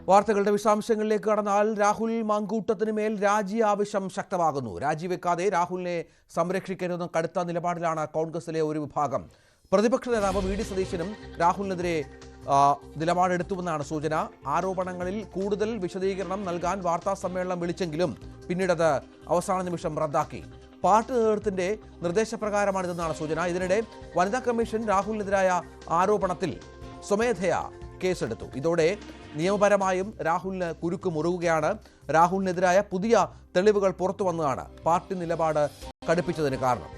വാർത്തകളുടെ വിശദാംശങ്ങളിലേക്ക് കടന്നാൽ രാഹുൽ മാങ്കൂട്ടത്തിന് മേൽ രാജി ആവശ്യം ശക്തമാകുന്നു. രാജിവെക്കാതെ രാഹുലിനെ സംരക്ഷിക്കരുതെന്ന കടുത്ത നിലപാടിലാണ് കോൺഗ്രസിലെ ഒരു വിഭാഗം. പ്രതിപക്ഷ നേതാവ് വി ഡി സതീശനും രാഹുലിനെതിരെ നിലപാടെടുത്തുവെന്നാണ് സൂചന. ആരോപണങ്ങളിൽ കൂടുതൽ വിശദീകരണം നൽകാൻ വാർത്താ സമ്മേളനം വിളിച്ചെങ്കിലും പിന്നീടത് അവസാന നിമിഷം റദ്ദാക്കി. പാർട്ടി നേതൃത്വത്തിന്റെ നിർദ്ദേശപ്രകാരമാണിതെന്നാണ് സൂചന. ഇതിനിടെ വനിതാ കമ്മീഷൻ രാഹുലിനെതിരായ ആരോപണത്തിൽ സ്വമേധയാ കേസെടുത്തു. ഇതോടെ നിയമപരമായും രാഹുലിന് കുരുക്ക് മുറുകുകയാണ്. രാഹുലിനെതിരായ പുതിയ തെളിവുകൾ പുറത്തു വന്നതാണ് പാർട്ടി നിലപാട് കടുപ്പിച്ചതിന് കാരണം.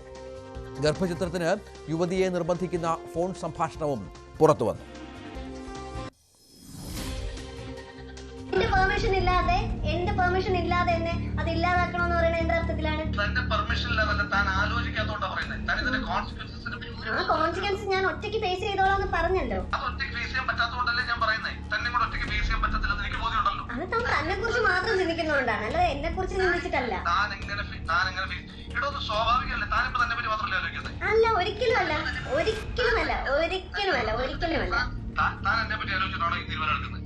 ഗർഭചിത്രത്തിന് യുവതിയെ നിർബന്ധിക്കുന്ന ഫോൺ സംഭാഷണവും പുറത്തു വന്നു. എന്റെ പെർമിഷൻ ഇല്ലാതെ എന്നെ അത് ഇല്ലാതാക്കണമെന്ന് പറയുന്നത് എന്റെ അർത്ഥത്തിലാണ്. ആ കോൺസിക്വൻസ് ഞാൻ ഒറ്റയ്ക്ക് ഫേസ് ചെയ്തോളാം പറഞ്ഞല്ലോ. അത് താൻ തന്നെ കുറിച്ച് മാത്രം ചിന്തിക്കുന്നതുകൊണ്ടാണ്, അല്ലാതെ എന്നെ കുറിച്ച് ചിന്തിച്ചിട്ടല്ല. അല്ല, ഒരിക്കലുമല്ല.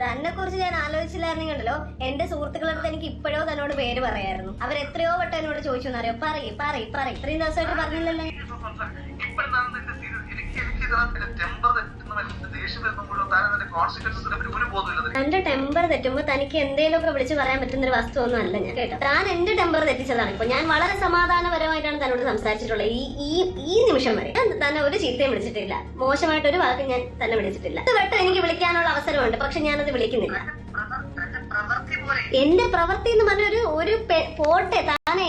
തന്നെ കുറിച്ച് ഞാൻ ആലോചിച്ചില്ലായിരുന്നെങ്കിൽ ഉണ്ടല്ലോ, എന്റെ സുഹൃത്തുക്കളുടെ അടുത്ത് എനിക്ക് ഇപ്പോഴോ തന്നോട് പേര് പറയായിരുന്നു. അവരെത്രയോ വട്ടം എന്നോട് ചോദിച്ചു എന്നറിയോ. പറയും ഇത്രയും ദിവസമായിട്ട് പറഞ്ഞില്ലല്ലോ. തന്റെ ടെമ്പർ തെറ്റുമ്പോ തനിക്ക് എന്തെങ്കിലുമൊക്കെ വിളിച്ച് പറയാൻ പറ്റുന്ന ഒരു വസ്തു ഒന്നും അല്ല ഞാൻ, കേട്ടോ. താൻ എന്റെ ടെമ്പർ തെറ്റിച്ചതാണ്. ഇപ്പൊ ഞാൻ വളരെ സമാധാനപരമായിട്ടാണ് തന്നോട് സംസാരിച്ചിട്ടുള്ളത്. ഈ നിമിഷം വരെ ഞാൻ തന്നെ ഒരു ചീത്തയും വിളിച്ചിട്ടില്ല, മോശമായിട്ടൊരു വാക്ക് ഞാൻ തന്നെ വിളിച്ചിട്ടില്ല. ഇത് വട്ടം എനിക്ക് വിളിക്കാനുള്ള അവസരമുണ്ട്, പക്ഷെ ഞാനത് വിളിക്കുന്നില്ല. എന്റെ പ്രവൃത്തി എന്ന് പറഞ്ഞ ഒരു പോട്ടെ, താൻ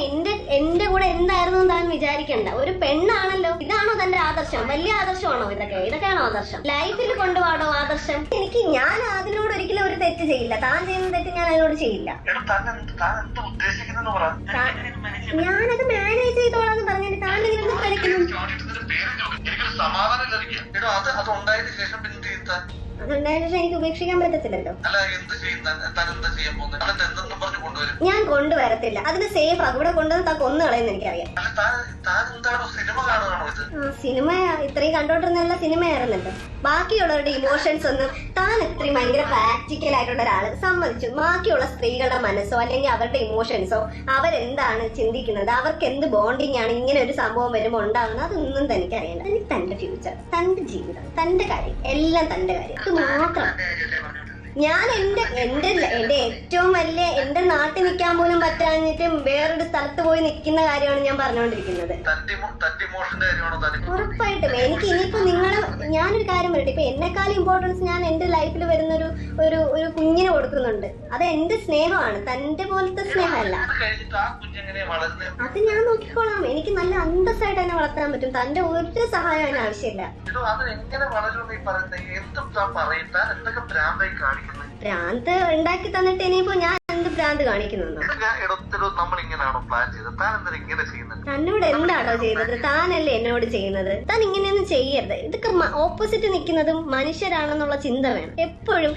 എന്റെ കൂടെ എന്തായിരുന്നു താൻ വിചാരിക്കണ്ട. ഒരു പെണ്ണാണല്ലോ. ഇതാണോ തന്റെ ആദർശം? വലിയ ആദർശമാണോ ഇതൊക്കെയാണോ ആദർശം? ലൈഫിൽ കൊണ്ടുപോകണോ ആദർശം? ഞാൻ അതിനോട് ഒരിക്കലും ഒരു തെറ്റ് ചെയ്യില്ല. താൻ ചെയ്യുന്ന തെറ്റ് ഞാൻ അതിനോട് ചെയ്യില്ല. ഞാനത് മാനേജ് ചെയ്തോളാന്ന് പറഞ്ഞിട്ട് താൻ ഇങ്ങനെ കളിക്കുന്നു. അതുണ്ടായിട്ട് എനിക്ക് ഉപേക്ഷിക്കാൻ പറ്റത്തില്ലല്ലോ. ഞാൻ കൊണ്ടുവരത്തില്ല. അതിന് സേഫ് അവിടെ കൊണ്ടുവന്ന് താൻ കൊന്നു കളയെന്ന് എനിക്കറിയാം. സിനിമ ഇത്രയും കണ്ടോണ്ടിരുന്ന സിനിമയായിരുന്നല്ലോ. ബാക്കിയുള്ളവരുടെ ഇമോഷൻസ് ഒന്നും താൻ ഇത്രയും ഭയങ്കര പ്രാക്ടിക്കൽ ആയിട്ടുള്ള ഒരാള് സമ്മതിച്ചു. ബാക്കിയുള്ള സ്ത്രീകളുടെ മനസ്സോ അല്ലെങ്കിൽ അവരുടെ ഇമോഷൻസോ അവരെന്താണ് ചിന്തിക്കുന്നത്, അവർക്ക് എന്ത് ബോണ്ടിങ് ആണ് ഇങ്ങനെ ഒരു സംഭവം വരുമ്പോൾ ഉണ്ടാകുന്നത്, അതൊന്നും തനിക്കറിയണ്ട. എനിക്ക് തന്റെ ഫ്യൂച്ചർ, തന്റെ ജീവിതം, തന്റെ കാര്യം, എല്ലാം തന്റെ കാര്യം മാത്രം. ഞാൻ എന്റെ ഏറ്റവും വലിയ എന്റെ നാട്ടിൽ നിൽക്കാൻ പോലും പറ്റാഞ്ഞിട്ട് വേറൊരു സ്ഥലത്ത് പോയി നിൽക്കുന്ന കാര്യമാണ് ഞാൻ പറഞ്ഞുകൊണ്ടിരിക്കുന്നത്. ഉറപ്പായിട്ടും എനിക്ക് ഇനിയിപ്പോ ഞാനൊരു കാര്യം പറയട്ടെ. ഇപ്പൊ എന്നെക്കാളും ഇമ്പോർട്ടൻസ് ഞാൻ എന്റെ ലൈഫിൽ വരുന്ന ഒരു കുഞ്ഞിന് കൊടുക്കുന്നുണ്ട്. അത് എന്റെ സ്നേഹമാണ്, തന്റെ പോലത്തെ സ്നേഹമല്ല. അത് ഞാൻ നോക്കിക്കോളാം. എനിക്ക് നല്ല അന്തസ്സായിട്ട് തന്നെ വളർത്താൻ പറ്റും. തന്റെ ഒരു സഹായം അതിന് ആവശ്യമില്ല. ഭ്രാന്ത് ഉണ്ടാക്കി തന്നിട്ട് ഇനിയിപ്പോ ഞാൻ എന്ത് ഭ്രാന്ത് കാണിക്കുന്നു? തന്നോട് എന്താണോ ചെയ്തത്? താനല്ലേ എന്നോട് ചെയ്യുന്നത്. താൻ ഇങ്ങനെയൊന്നും ചെയ്യരുത്. ഇതൊക്കെ ഓപ്പോസിറ്റ് നിൽക്കുന്നതും മനുഷ്യരാണെന്നുള്ള ചിന്ത വേണം എപ്പോഴും.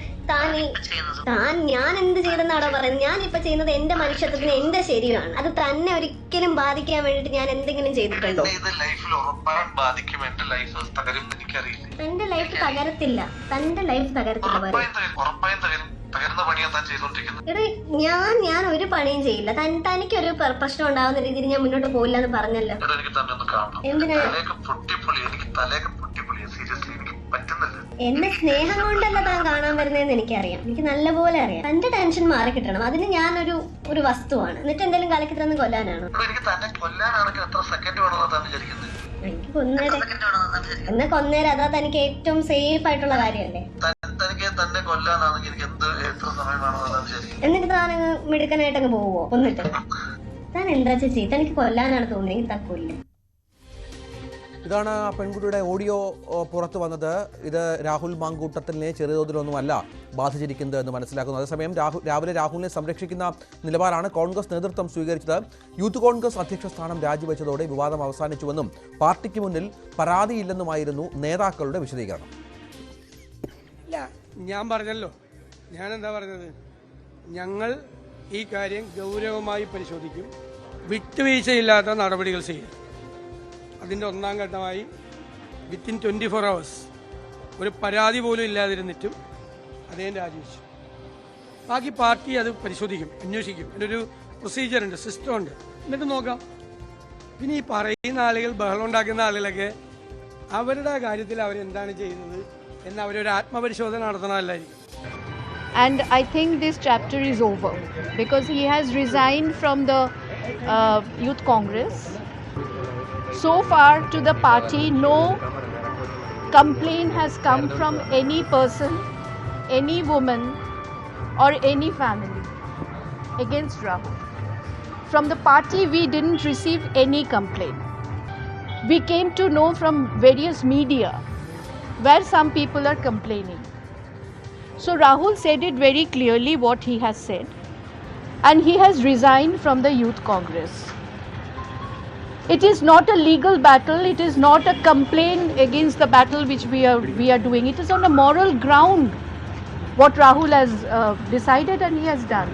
ഞാൻ എന്ത് ചെയ്തെന്നാണോ പറയുന്നത്? ഞാൻ ഇപ്പൊ ചെയ്യുന്നത് എന്റെ മനുഷ്യത്വത്തിന് എന്റെ ശരിയാണ്. അത് തന്നെ ഒരിക്കലും ബാധിക്കാൻ വേണ്ടിട്ട് ഞാൻ എന്തെങ്കിലും ചെയ്തിട്ടുണ്ടോ? എന്റെ ലൈഫ് തകരത്തില്ല. തന്റെ ലൈഫ് തകരത്തില്ല. ഞാൻ ഒരു പണിയും ചെയ്യില്ല. തനിക്കൊരു പ്രശ്നം ഉണ്ടാവുന്ന രീതിയിൽ ഞാൻ മുന്നോട്ട് പോയില്ല എന്ന് പറഞ്ഞല്ലോ. എന്തിനാ? എന്നെ സ്നേഹം കൊണ്ടല്ല താൻ കാണാൻ വരുന്നതെന്ന് എനിക്കറിയാം. എനിക്ക് നല്ലപോലെ അറിയാം. തന്റെ ടെൻഷൻ മാറി കിട്ടണം. അതിന് ഞാനൊരു വസ്തുവാണ്. എന്നിട്ട് എന്തെങ്കിലും കളിക്കിട്ടൊന്ന് കൊല്ലാനാണോ? എനിക്ക് കൊന്നേരം അതാ തനിക്ക് ഏറ്റവും സേഫ് ആയിട്ടുള്ള കാര്യമല്ലേ? എന്നിട്ട് താൻ മിടുക്കനായിട്ടങ്ങ് പോവോ? കൊന്നിട്ട് താൻ എന്താ ചെയ്യും? തനിക്ക് കൊല്ലാനാണ് തോന്നിയെങ്കിൽ താൻ കൊല്ലും. ഇതാണ് പെൺകുട്ടിയുടെ ഓഡിയോ പുറത്തു വന്നത്. ഇത് രാഹുൽ മാങ്കൂട്ടത്തിനെ ചെറിയ തോതിലൊന്നുമല്ല ബാധിച്ചിരിക്കുന്നത് എന്ന് മനസ്സിലാക്കുന്നു. അതേസമയം രാവിലെ രാഹുലിനെ സംരക്ഷിക്കുന്ന നിലപാടാണ് കോൺഗ്രസ് നേതൃത്വം സ്വീകരിച്ചത്. യൂത്ത് കോൺഗ്രസ് അധ്യക്ഷ സ്ഥാനം രാജിവെച്ചതോടെ വിവാദം അവസാനിച്ചുവെന്നും പാർട്ടിക്ക് മുന്നിൽ പരാതിയില്ലെന്നുമായിരുന്നു നേതാക്കളുടെ വിശദീകരണം. ഞാൻ പറഞ്ഞല്ലോ, ഞാനെന്താ പറഞ്ഞത്? ഞങ്ങൾ ഈ കാര്യം ഗൗരവമായി പരിശോധിക്കും, വിട്ടുവീഴ്ചയില്ലാത്ത നടപടികൾ ചെയ്യും. അതിൻ്റെ ഒന്നാം ഘട്ടമായി വിത്തിൻ 24 hours ഒരു പരാതി പോലും ഇല്ലാതിരുന്നിട്ടും അദ്ദേഹം രാജിവെച്ചു. ബാക്കി പാർട്ടി അത് പരിശോധിക്കും, അന്വേഷിക്കും. അതിനൊരു പ്രൊസീജിയർ ഉണ്ട്, സിസ്റ്റം ഉണ്ട്. എന്നിട്ട് നോക്കാം. പിന്നെ ഈ പറയുന്ന ആളുകൾ, ബഹളം ഉണ്ടാക്കുന്ന ആളുകളൊക്കെ അവരുടെ കാര്യത്തിൽ അവരെന്താണ് ചെയ്യുന്നത് എന്ന് അവരൊരു ആത്മപരിശോധന നടത്തണമല്ലായിരിക്കും. And I think this chapter is over because he has resigned from the Youth Congress. So far to the party, no complaint has come from any person, any woman or any family against Rahul. From the party, we didn't receive any complaint. We came to know from various media where some people are complaining. So Rahul said it very clearly what he has said, and he has resigned from the Youth Congress. It is not a legal battle, it is not a complaint against the battle which we are doing. It is on a moral ground what Rahul has decided and he has done.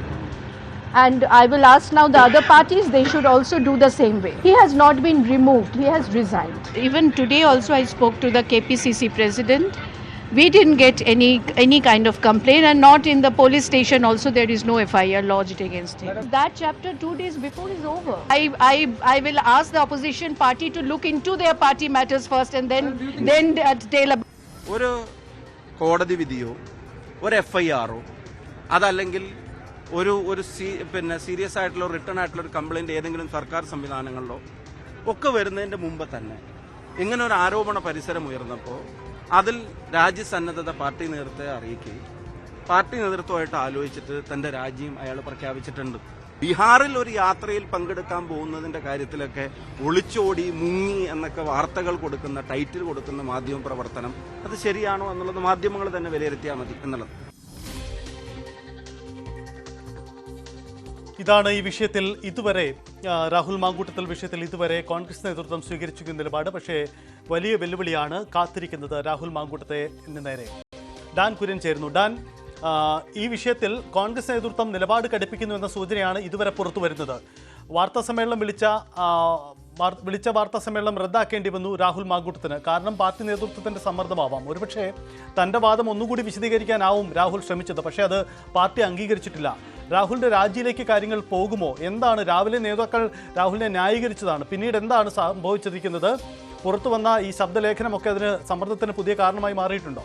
And I will ask now the other parties, they should also do the same way. He has not been removed, he has resigned. Even today also I spoke to the KPCC president. We didn't get any kind of complaint, and not in the police station also there is no FIR lodged against him. That chapter 2 days before is over. I will ask the opposition party to look into their party matters first and then tell about. ഒരു കോടതി വിധിയോ ഒരു FIRO അതല്ലെങ്കിൽ ഒരു serious ആയിട്ടുള്ള return ആയിട്ടുള്ള ഒരു complaint ഏതെങ്കിലും സർക്കാർ സംവിധാനങ്ങളിലോ ഒക്കെ വരുന്നതിന്റെ മുമ്പ് തന്നെ ഇങ്ങനെ ഒരു ആരോപണ പരിസരം ഉയർന്നപ്പോൾ അതിൽ രാജ്യസന്നദ്ധത പാർട്ടി നേതൃത്വത്തെ അറിയിക്കുകയും പാർട്ടി നേതൃത്വമായിട്ട് ആലോചിച്ചിട്ട് തന്റെ രാജിയും അയാൾ പ്രഖ്യാപിച്ചിട്ടുണ്ട്. ബീഹാറിൽ ഒരു യാത്രയിൽ പങ്കെടുക്കാൻ പോകുന്നതിന്റെ കാര്യത്തിലൊക്കെ ഒളിച്ചോടി മുങ്ങി എന്നൊക്കെ വാർത്തകൾ കൊടുക്കുന്ന, ടൈറ്റിൽ കൊടുക്കുന്ന മാധ്യമ പ്രവർത്തനം അത് ശരിയാണോ എന്നുള്ളത് മാധ്യമങ്ങൾ തന്നെ വിലയിരുത്തിയാൽ മതി എന്നുള്ളത്. ഇതാണ് ഈ വിഷയത്തിൽ ഇതുവരെ രാഹുൽ മാങ്കൂട്ടത്തിൽ വിഷയത്തിൽ ഇതുവരെ കോൺഗ്രസ് നേതൃത്വം സ്വീകരിച്ചിരിക്കുന്ന നിലപാട്. പക്ഷേ വലിയ വെല്ലുവിളിയാണ് കാത്തിരിക്കുന്നത് രാഹുൽ മാങ്കൂട്ടത്തെ നേരെ. ഡാൻ കുര്യൻ ചേരുന്നു. ഡാൻ, ഈ വിഷയത്തിൽ കോൺഗ്രസ് നേതൃത്വം നിലപാട് കടുപ്പിക്കുന്നു എന്ന സൂചനയാണ് ഇതുവരെ പുറത്തു വരുന്നത്. വാർത്താസമ്മേളനം വിളിച്ച വാർത്താസമ്മേളനം റദ്ദാക്കേണ്ടി വന്നു രാഹുൽ മാങ്കൂട്ടത്തിന്. കാരണം പാർട്ടി നേതൃത്വത്തിന്റെ സമ്മർദ്ദമാവാം. ഒരുപക്ഷെ തന്റെ വാദം ഒന്നുകൂടി വിശദീകരിക്കാനാവും രാഹുൽ ശ്രമിച്ചത്. പക്ഷേ അത് പാർട്ടി അംഗീകരിച്ചിട്ടില്ല. രാഹുലിന്റെ രാജിയിലേക്ക് കാര്യങ്ങൾ പോകുമോ? എന്താണ് രാവിലെ നേതാക്കൾ രാഹുലിനെ ന്യായീകരിച്ചതാണ്, പിന്നീട് എന്താണ് സംഭവിച്ചിരിക്കുന്നത്? പുറത്തു വന്ന ഈ ശബ്ദലേഖനമൊക്കെ അതിന് സമ്മർദ്ദത്തിന് പുതിയ കാരണമായി മാറിയിട്ടുണ്ടോ?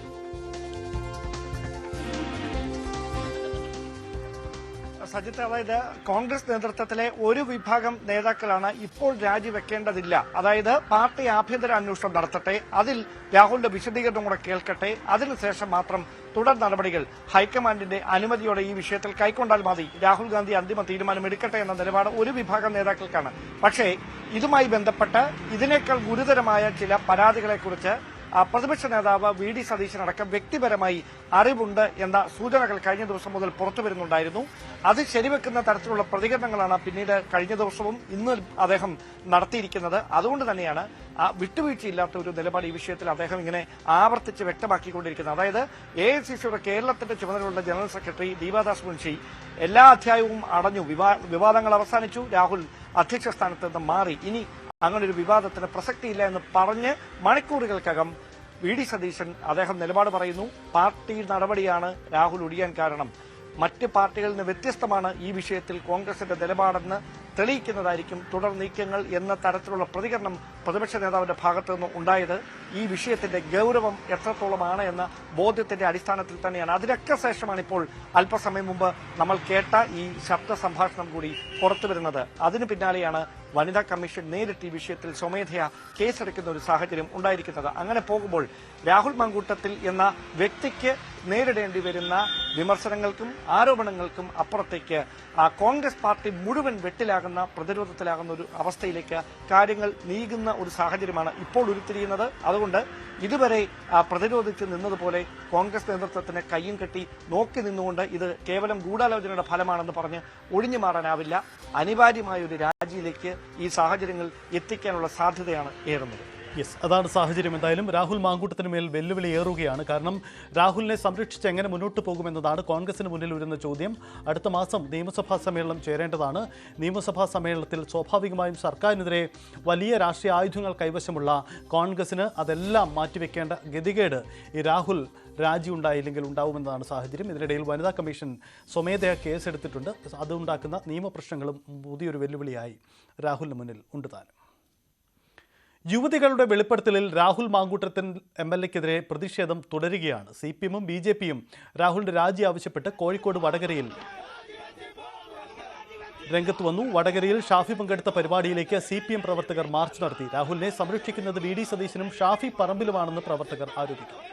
സജിത്ത്, അതായത് കോൺഗ്രസ് നേതൃത്വത്തിലെ ഒരു വിഭാഗം നേതാക്കളാണ് ഇപ്പോൾ രാജിവെക്കേണ്ടതില്ല, അതായത് പാർട്ടി ആഭ്യന്തര അന്വേഷണം നടത്തട്ടെ, അതിൽ രാഹുലിന്റെ വിശദീകരണം കൂടെ കേൾക്കട്ടെ, അതിനുശേഷം മാത്രം തുടർ നടപടികൾ ഹൈക്കമാൻഡിന്റെ അനുമതിയോടെ ഈ വിഷയത്തിൽ കൈക്കൊണ്ടാൽ മതി, രാഹുൽ ഗാന്ധി അന്തിമ തീരുമാനം എടുക്കട്ടെ എന്ന നിലപാട് ഒരു വിഭാഗം നേതാക്കൾക്കാണ്. പക്ഷേ ഇതുമായി ബന്ധപ്പെട്ട് ഇതിനേക്കാൾ ഗുരുതരമായ ചില പരാതികളെക്കുറിച്ച് പ്രതിപക്ഷ നേതാവ് VD സതീശനടക്കം വ്യക്തിപരമായി അറിവുണ്ട് എന്ന സൂചനകൾ കഴിഞ്ഞ ദിവസം മുതൽ പുറത്തു വരുന്നുണ്ടായിരുന്നു. അത് ശരിവെക്കുന്ന തരത്തിലുള്ള പ്രതികരണങ്ങളാണ് പിന്നീട് കഴിഞ്ഞ ദിവസവും ഇന്ന് അദ്ദേഹം നടത്തിയിരിക്കുന്നത്. അതുകൊണ്ട് തന്നെയാണ് വിട്ടുവീഴ്ചയില്ലാത്ത ഒരു നിലപാട് ഈ വിഷയത്തിൽ അദ്ദേഹം ഇങ്ങനെ ആവർത്തിച്ച് വ്യക്തമാക്കിക്കൊണ്ടിരിക്കുന്നത്. അതായത് AICCയുടെ കേരളത്തിന്റെ ചുമതലയുള്ള ജനറൽ സെക്രട്ടറി ദീപാദാസ് മുൻഷി എല്ലാ അധ്യായവും അടഞ്ഞു, വിവാദങ്ങൾ അവസാനിച്ചു, രാഹുൽ അധ്യക്ഷ സ്ഥാനത്ത് നിന്ന് മാറി, ഇനി അങ്ങനെ ഒരു വിവാദത്തിന് പ്രസക്തിയില്ല എന്ന് പറഞ്ഞ് മണിക്കൂറുകൾക്കകം VD സതീശൻ അദ്ദേഹം നിലപാട് പറയുന്നു. പാർട്ടി നടപടിയാണ് രാഹുൽ ഒഴിയാൻ കാരണം, മറ്റ് പാർട്ടികളിൽ നിന്ന് വ്യത്യസ്തമാണ് ഈ വിഷയത്തിൽ കോൺഗ്രസിന്റെ നിലപാടെന്ന് തെളിയിക്കുന്നതായിരിക്കും തുടർ നീക്കങ്ങൾ എന്ന തരത്തിലുള്ള പ്രതികരണം പ്രതിപക്ഷ നേതാവിന്റെ ഭാഗത്തു നിന്ന് ഉണ്ടായത് ഈ വിഷയത്തിന്റെ ഗൌരവം എത്രത്തോളമാണ് എന്ന ബോധ്യത്തിന്റെ അടിസ്ഥാനത്തിൽ തന്നെയാണ്. അതിനൊക്കെ ശേഷമാണ് ഇപ്പോൾ അല്പസമയം മുമ്പ് നമ്മൾ കേട്ട ഈ ശബ്ദ സംഭാഷണം കൂടി പുറത്തുവരുന്നത്. അതിനു പിന്നാലെയാണ് വനിതാ കമ്മീഷൻ നേരിട്ട് ഈ വിഷയത്തിൽ സ്വമേധയാ കേസെടുക്കുന്ന ഒരു സാഹചര്യം ഉണ്ടായിരിക്കുന്നത്. അങ്ങനെ പോകുമ്പോൾ രാഹുൽ മാങ്കൂട്ടത്തിൽ എന്ന വ്യക്തിക്ക് നേരിടേണ്ടി വരുന്ന വിമർശനങ്ങൾക്കും ആരോപണങ്ങൾക്കും അപ്പുറത്തേക്ക് കോൺഗ്രസ് പാർട്ടി മുഴുവൻ വെട്ടിലാകുന്ന, പ്രതിരോധത്തിലാകുന്ന ഒരു അവസ്ഥയിലേക്ക് കാര്യങ്ങൾ നീങ്ങുന്ന ഒരു സാഹചര്യമാണ് ഇപ്പോൾ ഉരുത്തിരിയുന്നത്. അതുകൊണ്ട് ഇതുവരെ പ്രതിരോധിച്ച് നിന്നതുപോലെ കോൺഗ്രസ് നേതൃത്വത്തിന് കയ്യും കെട്ടി നോക്കി നിന്നുകൊണ്ട് ഇത് കേവലം ഗൂഢാലോചനയുടെ ഫലമാണെന്ന് പറഞ്ഞ് ഒഴിഞ്ഞു മാറാനാവില്ല. അനിവാര്യമായ ഒരു രാജിയിലേക്ക് ഈ സാഹചര്യങ്ങൾ എത്തിക്കാനുള്ള സാധ്യതയാണ് ഏറുന്നത്. യെസ്, അതാണ് സാഹചര്യം. എന്തായാലും രാഹുൽ മാങ്കൂട്ടത്തിന് മേൽ വെല്ലുവിളി ഏറുകയാണ്. കാരണം രാഹുലിനെ സംരക്ഷിച്ച് എങ്ങനെ മുന്നോട്ട് പോകുമെന്നതാണ് കോൺഗ്രസിന് മുന്നിൽ വരുന്ന ചോദ്യം. അടുത്ത മാസം നിയമസഭാ സമ്മേളനം ചേരേണ്ടതാണ്. നിയമസഭാ സമ്മേളനത്തിൽ സ്വാഭാവികമായും സർക്കാരിനെതിരെ വലിയ രാഷ്ട്രീയ ആയുധങ്ങൾ കൈവശമുള്ള കോൺഗ്രസിന് അതെല്ലാം മാറ്റിവെക്കേണ്ട ഗതികേട് ഈ രാഹുൽ രാജി ഉണ്ടായില്ലെങ്കിൽ ഉണ്ടാവുമെന്നതാണ് സാഹചര്യം. ഇതിനിടയിൽ വനിതാ കമ്മീഷൻ സ്വമേധയാ കേസെടുത്തിട്ടുണ്ട്. അതുണ്ടാക്കുന്ന നിയമപ്രശ്നങ്ങളും പുതിയൊരു വെല്ലുവിളിയായി രാഹുലിന് മുന്നിൽ ഉണ്ട് താനും. യുവതികളുടെ വെളിപ്പെടുത്തലിൽ രാഹുൽ മാങ്കൂട്ടത്തിൽ MLA-ക്കെതിരെ പ്രതിഷേധം തുടരുകയാണ്. CPM-ഉം BJP-യും രാഹുലിന്റെ രാജി ആവശ്യപ്പെട്ട് കോഴിക്കോട് വടകരയിൽ രംഗത്ത് വന്നു. വടകരയിൽ ഷാഫി പങ്കെടുത്ത പരിപാടിയിലേക്ക് CPM പ്രവർത്തകർ മാർച്ച് നടത്തി. രാഹുലിനെ സംരക്ഷിക്കുന്നത് VD സതീശനും ഷാഫി പറമ്പിലുമാണെന്ന് പ്രവർത്തകർ ആരോപിക്കുന്നു.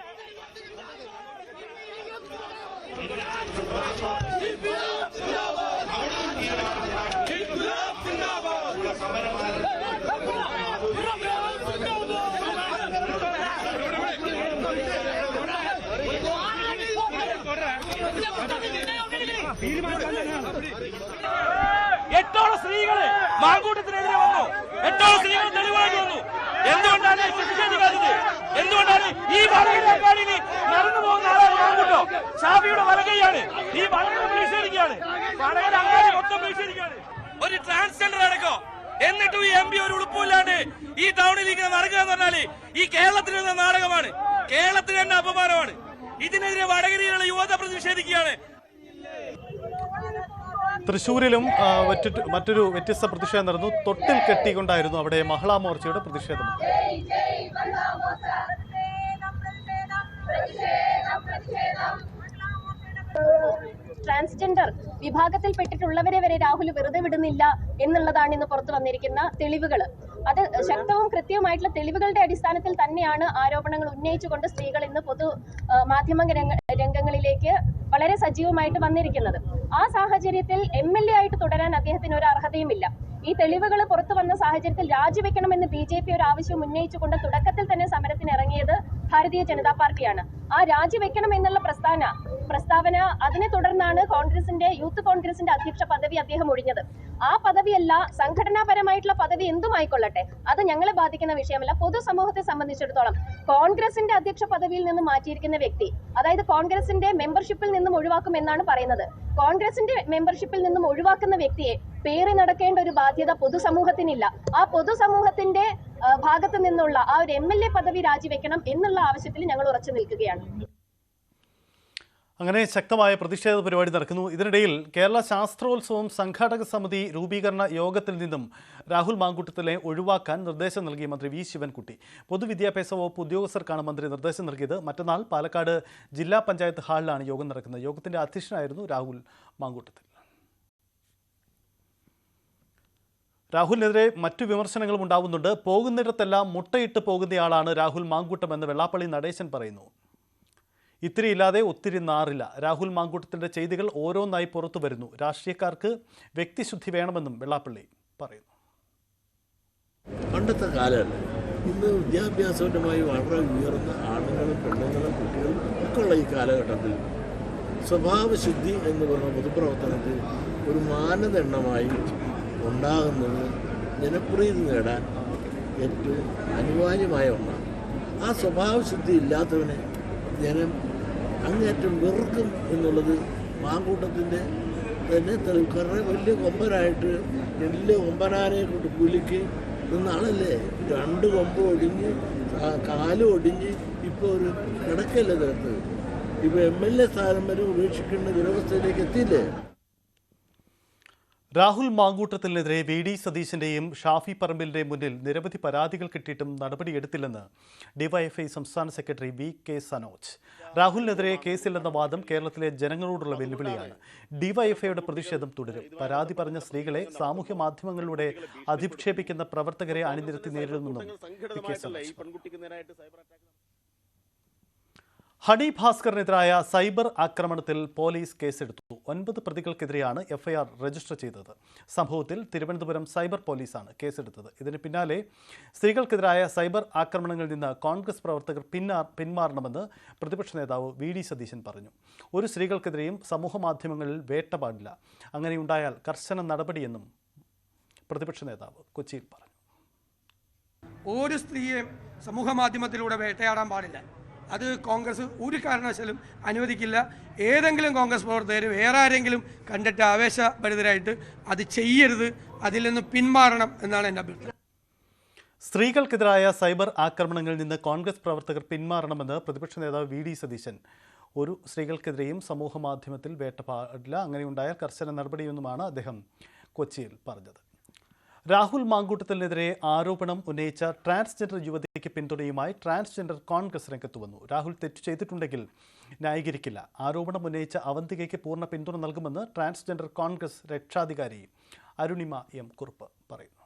എട്ടോളം സ്ത്രീകള് മാങ്കൂട്ടത്തിനെതിരെ വന്നു. എട്ടോളം സ്ത്രീകൾ തെളിവായിട്ട് വന്നു. എന്തുകൊണ്ടാണ് പ്രതിഷേധിക്കാത്തത്? എന്തുകൊണ്ടാണ് ഈ വടകരയിൽ നടന്നു പോകുന്ന ആളാണ് മാങ്കൂട്ടോ? ഷാഫിയുടെ വലകയാണ്. ഈ വടകര പ്രതിഷേധിക്കുകയാണ്. വടകര അങ്ങാടി മൊത്തം പ്രതിഷേധിക്കുകയാണ്. ഒരു ട്രാൻസ്ജെൻഡർ അടക്കോ എന്നിട്ടും ഈ MP ഒരു ഉളുപ്പില്ലാണ്ട് ഈ ടൗണിൽ ഇങ്ങനെ നടക്കുക എന്ന് പറഞ്ഞാല് ഈ കേരളത്തിൽ നിന്ന് നാടകമാണ്. കേരളത്തിന് തന്നെ അപമാനമാണ്. ഇതിനെതിരെ വടകരയിലുള്ള യുവത പ്രതിഷേധിക്കുകയാണ്. തൃശ്ശൂരിലും മറ്റൊരു വ്യത്യസ്ത പ്രതിഷേധം നടന്നു. തൊട്ടിൽ കെട്ടിക്കൊണ്ടായിരുന്നു അവിടെ മഹിളാ മോർച്ചയുടെ പ്രതിഷേധം. ട്രാൻസ്ജെൻഡർ വിഭാഗത്തിൽപ്പെട്ടിട്ടുള്ളവരെ വരെ രാഹുൽ വെറുതെ വിടുന്നില്ല എന്നുള്ളതാണ് ഇന്ന് പുറത്തു വന്നിരിക്കുന്ന തെളിവുകൾ. അത് ശക്തവും കൃത്യവുമായിട്ടുള്ള തെളിവുകളുടെ അടിസ്ഥാനത്തിൽ തന്നെയാണ് ആരോപണങ്ങൾ ഉന്നയിച്ചുകൊണ്ട് സ്ത്രീകൾ ഇന്ന് പൊതു മാധ്യമ രംഗങ്ങളിലേക്ക് വളരെ സജീവമായിട്ട് വന്നിരിക്കുന്നത്. ആ സാഹചര്യത്തിൽ MLA ആയിട്ട് തുടരാൻ അദ്ദേഹത്തിന് ഒരു അർഹതയുമില്ല. ഈ തെളിവുകൾ പുറത്തു വന്ന സാഹചര്യത്തിൽ രാജിവെക്കണമെന്ന് BJP ഒരു ആവശ്യം ഉന്നയിച്ചുകൊണ്ട് തുടക്കത്തിൽ തന്നെ സമരത്തിന് ഇറങ്ങിയത് ഭാരതീയ ജനതാ പാർട്ടിയാണ്. ആ രാജിവെക്കണം എന്നുള്ള പ്രസ്താവന അതിനെ തുടർന്നാണ് യൂത്ത് കോൺഗ്രസിന്റെ അധ്യക്ഷ പദവി അദ്ദേഹം ഒഴിഞ്ഞത്. ആ പദവിയല്ല, സംഘടനാപരമായിട്ടുള്ള പദവി എന്തുമായിക്കൊള്ളട്ടെ, അത് ഞങ്ങളെ ബാധിക്കുന്ന വിഷയമല്ല. പൊതുസമൂഹത്തെ സംബന്ധിച്ചിടത്തോളം കോൺഗ്രസിന്റെ അധ്യക്ഷ പദവിയിൽ നിന്ന് മാറ്റിയിരിക്കുന്ന വ്യക്തി, അതായത് കോൺഗ്രസിന്റെ മെമ്പർഷിപ്പിൽ നിന്നും ഒഴിവാക്കുമെന്നാണ് പറയുന്നത്. കോൺഗ്രസിന്റെ മെമ്പർഷിപ്പിൽ നിന്നും ഒഴിവാക്കുന്ന വ്യക്തിയെ പേറി നടക്കേണ്ട ഒരു ബാധ്യത പൊതുസമൂഹത്തിനില്ല. ആ പൊതുസമൂഹത്തിന്റെ ഭാഗത്ത് നിന്നുള്ള ആ ഒരു MLA പദവി രാജിവെക്കണം എന്നുള്ള ആവശ്യത്തിൽ ഞങ്ങൾ ഉറച്ചു നിൽക്കുകയാണ്. അങ്ങനെ ശക്തമായ പ്രതിഷേധ പരിപാടി നടക്കുന്നു. ഇതിനിടയിൽ കേരള ശാസ്ത്രോത്സവം സംഘാടക സമിതി രൂപീകരണ യോഗത്തിൽ നിന്നും രാഹുൽ മാങ്കൂട്ടത്തിലെ ഒഴിവാക്കാൻ നിർദ്ദേശം നൽകി മന്ത്രി V ശിവൻകുട്ടി. പൊതുവിദ്യാഭ്യാസ വകുപ്പ് ഉദ്യോഗസ്ഥർക്കാണ് മന്ത്രി നിർദ്ദേശം നൽകിയത്. മറ്റന്നാൾ പാലക്കാട് ജില്ലാ പഞ്ചായത്ത് ഹാളിലാണ് യോഗം നടക്കുന്നത്. യോഗത്തിന്റെ അധ്യക്ഷനായിരുന്നു രാഹുൽ മാങ്കൂട്ടത്തിൽ. രാഹുലിനെതിരെ മറ്റു വിമർശനങ്ങളും ഉണ്ടാവുന്നുണ്ട്. പോകുന്നിടത്തെല്ലാം മുട്ടയിട്ട് പോകുന്നയാളാണ് രാഹുൽ മാങ്കൂട്ടം എന്ന് വെള്ളാപ്പള്ളി നടേശൻ പറയുന്നു. ഇത്തിരി ഇല്ലാതെ ഒത്തിരി നാറില്ല. രാഹുൽ മാങ്കൂട്ടത്തിൻ്റെ ചെയ്തികൾ ഓരോന്നായി പുറത്തു വരുന്നു. രാഷ്ട്രീയക്കാർക്ക് വ്യക്തിശുദ്ധി വേണമെന്നും വെള്ളാപ്പള്ളി പറയുന്നു. പണ്ടത്തെ കാലമല്ല, ഇന്ന് വിദ്യാഭ്യാസപരമായി വളരെ ഉയർന്ന ആണുങ്ങളും പെണ്ണുങ്ങളും കുട്ടികളും ഒക്കെ ഉള്ള ഈ കാലഘട്ടത്തിൽ സ്വഭാവശുദ്ധി എന്ന് പറയുന്ന പൊതുപ്രവർത്തനത്തിൽ ഒരു മാനദണ്ഡമായി ഉണ്ടാകുന്നത് ജനപ്രീതി നേടാൻ ഏറ്റവും അനിവാര്യമായ ഒന്നാണ്. ആ സ്വഭാവശുദ്ധി ഇല്ലാത്തവനെ ജനം അങ്ങേറ്റം വെറുക്കും എന്നുള്ളത് മാങ്കൂട്ടത്തിൻ്റെ തന്നെ കാരണം വലിയ കൊമ്പനായിട്ട് വലിയ കൊമ്പനാനെ കൊണ്ട് കുലുക്കി നിന്ന ആളല്ലേ. 2 കൊമ്പ് ഒടിഞ്ഞ് കാല് ഒടിഞ്ഞ് ഇപ്പോൾ ഒരു കിടക്കല്ലേ തീർത്ത്. ഇപ്പോൾ MLA സ്ഥാനം വരെ ഉപേക്ഷിക്കേണ്ട ദുരവസ്ഥയിലേക്ക് എത്തിയില്ലേ. രാഹുൽ മാങ്കൂട്ടത്തിനെതിരെ VD സതീശൻ്റെയും ഷാഫി പറമ്പിലിൻ്റെയും മുന്നിൽ നിരവധി പരാതികൾ കിട്ടിയിട്ടും നടപടിയെടുത്തില്ലെന്ന് DYFI സംസ്ഥാന സെക്രട്ടറി VK സനോജ്. രാഹുലിനെതിരെ കേസില്ലെന്ന വാദം കേരളത്തിലെ ജനങ്ങളോടുള്ള വെല്ലുവിളിയാണ്. DYFIയുടെ പ്രതിഷേധം തുടരും. പരാതി പറഞ്ഞ സ്ത്രീകളെ സാമൂഹ്യ മാധ്യമങ്ങളിലൂടെ അധിക്ഷേപിക്കുന്ന പ്രവർത്തകരെ അണിനിരത്തി നേരിടുമെന്നും VK സനോജ്. ഹണി ഭാസ്കറിനെതിരായ സൈബർ ആക്രമണത്തിൽ പോലീസ് കേസെടുത്തു. 9 പ്രതികൾക്കെതിരെയാണ് FIR രജിസ്റ്റർ ചെയ്തത്. സംഭവത്തിൽ തിരുവനന്തപുരം സൈബർ പോലീസാണ് കേസെടുത്തത്. ഇതിന് പിന്നാലെ സ്ത്രീകൾക്കെതിരായ സൈബർ ആക്രമണങ്ങളിൽ നിന്ന് കോൺഗ്രസ് പ്രവർത്തകർ പിന്മാറണമെന്ന് പ്രതിപക്ഷ നേതാവ് VD സതീശൻ പറഞ്ഞു. ഒരു സ്ത്രീകൾക്കെതിരെയും സമൂഹമാധ്യമങ്ങളിൽ വേട്ട പാടില്ല. അങ്ങനെയുണ്ടായാൽ കർശന നടപടിയെന്നും പ്രതിപക്ഷ നേതാവ് കൊച്ചിയിൽ പറഞ്ഞു. ഒരു സ്ത്രീയെയും സമൂഹ മാധ്യമത്തിലൂടെ വേട്ടയാടാൻ പാടില്ല. അത് കോൺഗ്രസ് ഒരു കാരണവശാലും അനുവദിക്കില്ല. ഏതെങ്കിലും കോൺഗ്രസ് പ്രവർത്തകർ വേറെ ആരെങ്കിലും കണ്ടിട്ട് ആവേശഭരിതരായിട്ട് അത് ചെയ്യരുത്, അതിൽ നിന്ന് പിന്മാറണം എന്നാണ് എൻ്റെ അഭിപ്രായം. സ്ത്രീകൾക്കെതിരായ സൈബർ ആക്രമണങ്ങളിൽ നിന്ന് കോൺഗ്രസ് പ്രവർത്തകർ പിന്മാറണമെന്ന് പ്രതിപക്ഷ നേതാവ് വി ഡി സതീശൻ. ഒരു സ്ത്രീകൾക്കെതിരെയും സമൂഹ മാധ്യമത്തിൽ വേട്ട പാടില്ല, അങ്ങനെയുണ്ടായാൽ കർശന നടപടിയെന്നുമാണ് അദ്ദേഹം കൊച്ചിയിൽ പറഞ്ഞത്. രാഹുൽ മാങ്കൂട്ടത്തിനെതിരെ ആരോപണം ഉന്നയിച്ച ട്രാൻസ്ജെൻഡർ യുവതിക്ക് പിന്തുണയുമായി ട്രാൻസ്ജെൻഡർ കോൺഗ്രസ് രംഗത്ത് വന്നു. രാഹുൽ തെറ്റു ചെയ്തിട്ടുണ്ടെങ്കിൽ ന്യായീകരിക്കില്ല. ആരോപണം ഉന്നയിച്ച അവന്തികയ്ക്ക് പൂർണ്ണ പിന്തുണ നൽകുമെന്ന് ട്രാൻസ്ജെൻഡർ കോൺഗ്രസ് രക്ഷാധികാരി അരുണിമ എം കുറുപ്പ് പറയുന്നു.